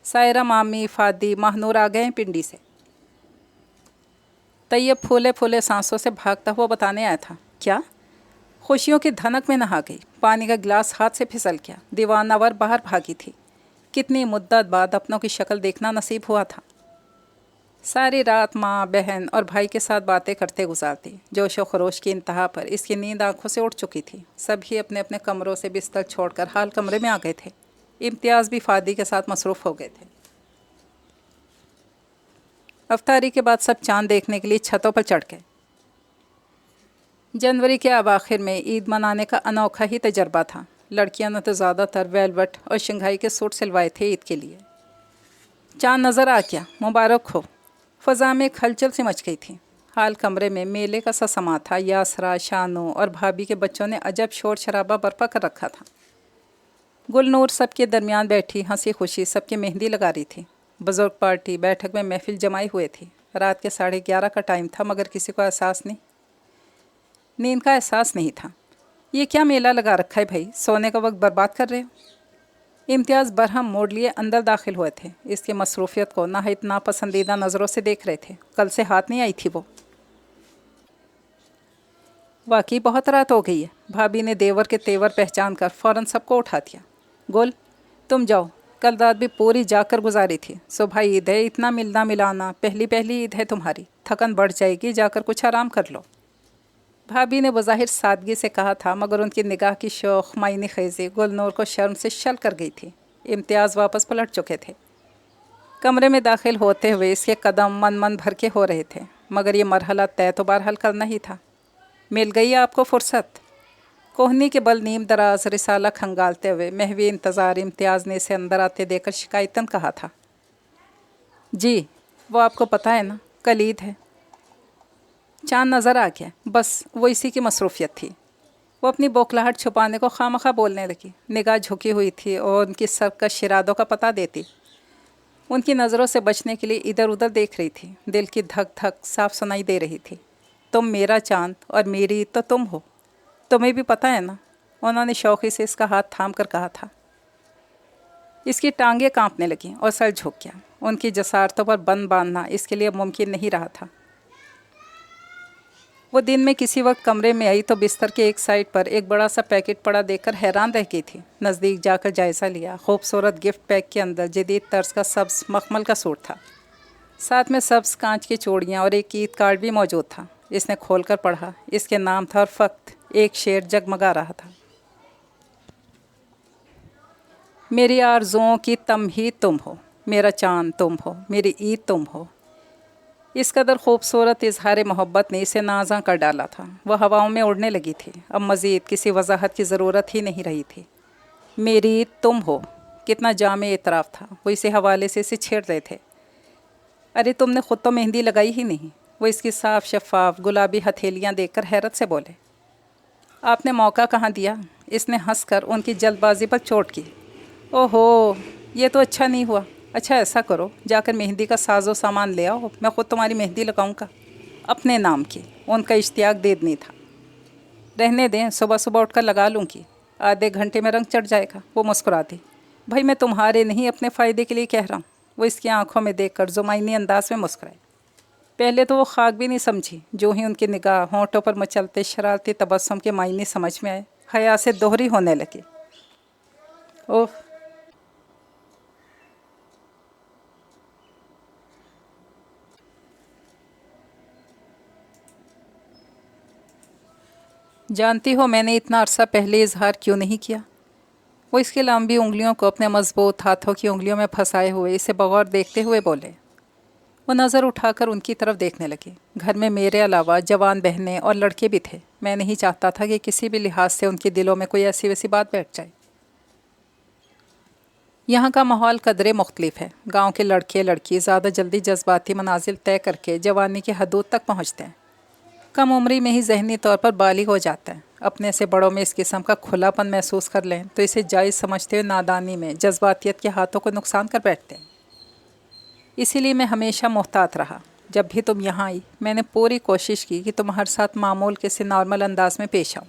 سائرہ مامی فادی ماہنور آ گئے ہیں پنڈی سے۔ طیب پھولے پھولے سانسوں سے بھاگتا ہوا بتانے آیا تھا۔ کیا؟ خوشیوں کی دھنک میں نہا گئی، پانی کا گلاس ہاتھ سے پھسل گیا، دیوانہ ور باہر بھاگی تھی۔ کتنی مدت بعد اپنوں کی شکل دیکھنا نصیب ہوا تھا۔ ساری رات ماں بہن اور بھائی کے ساتھ باتیں کرتے گزارتی، جوش و خروش کی انتہا پر اس کی نیند آنکھوں سے اٹھ چکی تھی۔ سبھی اپنے اپنے کمروں سے بستر چھوڑ کر حال کمرے میں آ گئے تھے۔ امتیاز بھی فادی کے ساتھ مصروف ہو گئے تھے۔ افطاری کے بعد سب چاند دیکھنے کے لیے چھتوں پر چڑھ گئے۔ جنوری کے اواخر میں عید منانے کا انوکھا ہی تجربہ تھا۔ لڑکیاں نے تو زیادہ تر ویلوٹ اور شنگھائی کے سوٹ سلوائے تھے عید کے لیے۔ چاند نظر آ گیا، مبارک ہو۔ فضا میں ایک ہلچل سی مچ گئی تھی، حال کمرے میں میلے کا سا سما تھا۔ یاسرا، شانو اور بھابھی کے بچوں نے عجب شور شرابہ برپا کر رکھا تھا۔ گل نور سب کے درمیان بیٹھی ہنسی خوشی سب کی مہندی لگا رہی تھی۔ بزرگ پارٹی بیٹھک میں محفل جمائے ہوئے تھی۔ رات کے 11:30 کا ٹائم تھا، مگر کسی کو نیند کا احساس نہیں تھا۔ یہ کیا میلہ لگا رکھا ہے بھائی، سونے کا وقت برباد کر رہے ہو؟ امتیاز برہم موڑ لیے اندر داخل ہوئے تھے۔ اس کی مصروفیت کو نہایت ناپسندیدہ نظروں سے دیکھ رہے تھے۔ کل سے ہاتھ نہیں آئی تھی وہ۔ واقعی بہت رات ہو گئی ہے۔ بھابھی نے دیور کے تیور پہچان کر فوراً سب کو اٹھا دیا۔ گل تم جاؤ، کل رات بھی پوری جا کر گزاری تھی۔ صبح عید ہے، اتنا ملنا ملانا، پہلی عید ہے تمہاری، تھکن بڑھ جائے گی، جا کر کچھ آرام کر لو۔ بھابھی نے بظاہر سادگی سے کہا تھا، مگر ان کی نگاہ کی شوخ معنی خیزی گل نور کو شرم سے شل کر گئی تھی۔ امتیاز واپس پلٹ چکے تھے۔ کمرے میں داخل ہوتے ہوئے اس کے قدم من بھر کے ہو رہے تھے، مگر یہ مرحلہ طے تو بہرحال کرنا ہی تھا۔ مل گئی آپ کو فرصت؟ کوہنی کے بل نیم دراز رسالہ کھنگالتے ہوئے محوی انتظار امتیاز نے اسے اندر آتے دے کر شکایتاً کہا تھا۔ جی، وہ آپ کو پتہ ہے نا، کل عید ہے۔ چاند نظر آ گیا، بس وہ اسی کی مصروفیت تھی۔ وہ اپنی بوکھلاہٹ چھپانے کو خواہ بولنے لگی۔ نگاہ جھکی ہوئی تھی اور ان کی سرکش ارادوں کا پتہ دیتی۔ ان کی نظروں سے بچنے کے لیے ادھر ادھر دیکھ رہی تھی۔ دل کی دھک دھک صاف سنائی دے رہی تھی۔ تم میرا چاند اور میری عید تو تم ہو، تمہیں بھی پتہ ہے نا، انہوں نے شوقی سے اس کا ہاتھ تھام کر کہا تھا۔ اس کی ٹانگیں کانپنے لگیں اور سر جھک گیا۔ ان کی جسارتوں پر بند باندھنا اس کے لیے ممکن نہیں رہا تھا۔ وہ دن میں کسی وقت کمرے میں آئی تو بستر کے ایک سائڈ پر ایک بڑا سا پیکٹ پڑا دیکھ کر حیران رہ گئی تھی۔ نزدیک جا کر جائزہ لیا۔ خوبصورت گفٹ پیک کے اندر جدید طرز کا سبز مخمل کا سوٹ تھا، ساتھ میں سبز کانچ کی چوڑیاں اور ایک عید کارڈ بھی موجود تھا۔ اس نے کھول کر پڑھا۔ اس کے نام تھا اور فقط ایک شعر جگمگا رہا تھا۔ میری آرزوؤں کی تمہید تم ہو، میرا چاند تم ہو، میری عید تم ہو۔ اس قدر خوبصورت اظہار محبت نے اسے نازاں کر ڈالا تھا۔ وہ ہواؤں میں اڑنے لگی تھی۔ اب مزید کسی وضاحت کی ضرورت ہی نہیں رہی تھی۔ میری عید تم ہو، کتنا جامع اعتراف تھا۔ وہ اسی حوالے سے اسے چھیڑ رہے تھے۔ ارے تم نے خود تو مہندی لگائی ہی نہیں۔ وہ اس کی صاف شفاف گلابی ہتھیلیاں دیکھ کر حیرت سے بولے۔ آپ نے موقع کہاں دیا؟ اس نے ہنس کر ان کی جلد بازی پر چوٹ کی۔ اوہو، یہ تو اچھا نہیں ہوا۔ اچھا ایسا کرو، جا کر مہندی کا ساز و سامان لے آؤ، میں خود تمہاری مہندی لگاؤں گا۔ اپنے نام کی۔ ان کا اشتیاق دیدنی تھا۔ رہنے دیں، صبح صبح اٹھ کر لگا لوں گی، آدھے گھنٹے میں رنگ چڑھ جائے گا۔ وہ مسکراتی۔ بھائی میں تمہارے نہیں اپنے فائدے کے لیے کہہ رہا ہوں۔ وہ اس کی آنکھوں میں دیکھ کر زمینی انداز میں مسکرائے۔ پہلے تو وہ خاک بھی نہیں سمجھی، جو ہی ان کی نگاہ ہونٹوں پر مچلتے شرارتی تبسم کے معنی سمجھ میں آئے، حیا سے دوہری ہونے لگی۔ اوہ، جانتی ہو میں نے اتنا عرصہ پہلے اظہار کیوں نہیں کیا؟ وہ اس کی لمبی انگلیوں کو اپنے مضبوط ہاتھوں کی انگلیوں میں پھنسائے ہوئے اسے بغور دیکھتے ہوئے بولے۔ وہ نظر اٹھا کر ان کی طرف دیکھنے لگے۔ گھر میں میرے علاوہ جوان بہنیں اور لڑکے بھی تھے۔ میں نہیں چاہتا تھا کہ کسی بھی لحاظ سے ان کے دلوں میں کوئی ایسی ویسی بات بیٹھ جائے۔ یہاں کا ماحول قدرے مختلف ہے۔ گاؤں کے لڑکے لڑکی زیادہ جلدی جذباتی منازل طے کر کے جوانی کی حدود تک پہنچتے ہیں۔ کم عمری میں ہی ذہنی طور پر بالغ ہو جاتا ہے۔ اپنے سے بڑوں میں اس قسم کا کھلا پن محسوس کر لیں تو اسے جائز سمجھتے ہوئے نادانی میں جذباتیت کے ہاتھوں کو نقصان کر بیٹھتے ہیں۔ اسی لیے میں ہمیشہ محتاط رہا۔ جب بھی تم یہاں آئی میں نے پوری کوشش کی کہ تمہارے ساتھ معمول کے سے نارمل انداز میں پیش آؤں،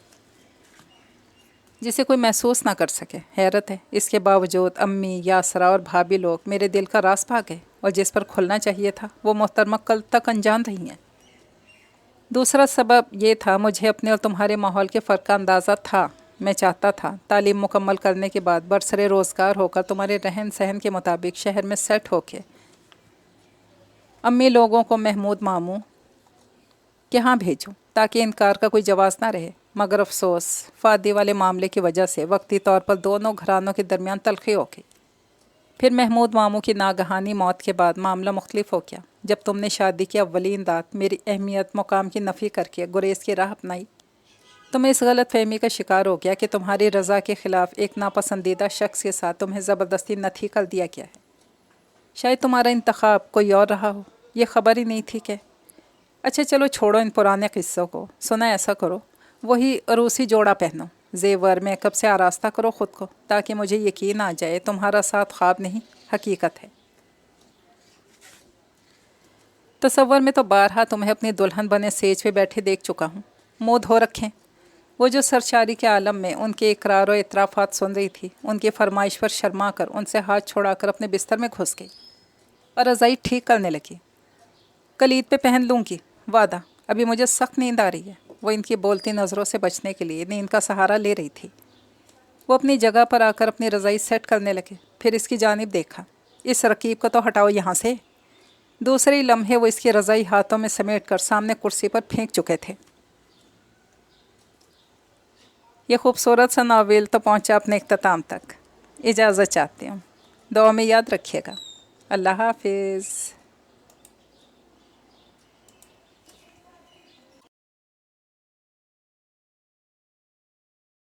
جسے کوئی محسوس نہ کر سکے۔ حیرت ہے، اس کے باوجود امی، یاسرا اور بھابھی لوگ میرے دل کا راز پا گئے، اور جس پر کھلنا چاہیے تھا وہ محترمہ کل تک انجان رہی ہیں۔ دوسرا سبب یہ تھا، مجھے اپنے اور تمہارے ماحول کے فرق کا اندازہ تھا۔ میں چاہتا تھا تعلیم مکمل کرنے کے بعد برسر روزگار ہو کر تمہارے رہن سہن کے مطابق شہر میں سیٹ ہو کے امی لوگوں کو محمود ماموں کے ہاں بھیجوں تاکہ انکار کا کوئی جواز نہ رہے، مگر افسوس فادی والے معاملے کی وجہ سے وقتی طور پر دونوں گھرانوں کے درمیان تلخی ہو گئی۔ پھر محمود ماموں کی ناگہانی موت کے بعد معاملہ مختلف ہو گیا۔ جب تم نے شادی کی اولین رات میری اہمیت مقام کی نفی کر کے گریز کی راہ اپنائی تو میں اس غلط فہمی کا شکار ہو گیا کہ تمہاری رضا کے خلاف ایک ناپسندیدہ شخص کے ساتھ تمہیں زبردستی نتھی کر دیا گیا ہے۔ شاید تمہارا انتخاب کوئی اور رہا ہو، یہ خبر ہی نہیں تھی کہ अच्छा चलो छोड़ो इन पुराने किस्सों को, सुना ऐसा करो, वही अरूसी जोड़ा पहनो, जेवर मेकअप से आरास्ता करो ख़ुद को, ताकि मुझे यकीन आ जाए तुम्हारा साथ ख्वाब नहीं हकीकत है। तसव्वुर में तो बारहा तुम्हें अपनी दुल्हन बने सेज पे बैठे देख चुका हूँ, मुँह धो रखें। वो जो सरशारी के आलम में उनके इकरार और इतराफ़ात सुन रही थी, उनकी फरमाइश पर शर्मा कर उनसे हाथ छोड़ाकर अपने बिस्तर में घुस गई और रज़ाई ठीक करने लगी। कल ईद पे पहन लूँगी, वादा। अभी मुझे सख्त नींद आ रही है। वो इनकी बोलती नज़रों से बचने के लिए नींद का सहारा ले रही थी। वो अपनी जगह पर आकर अपनी रज़ाई सेट करने लगे, फिर इसकी जानिब देखा। इस रकीब को तो हटाओ यहाँ से। दूसरे लम्हे वो इसकी रज़ाई हाथों में समेट कर सामने कुर्सी पर फेंक चुके थे। ये खूबसूरत सा नावल तो पहुँचा अपने इख्तिताम तक। इजाज़त चाहती हूँ, दुआ में याद रखिएगा। अल्लाह हाफिज़।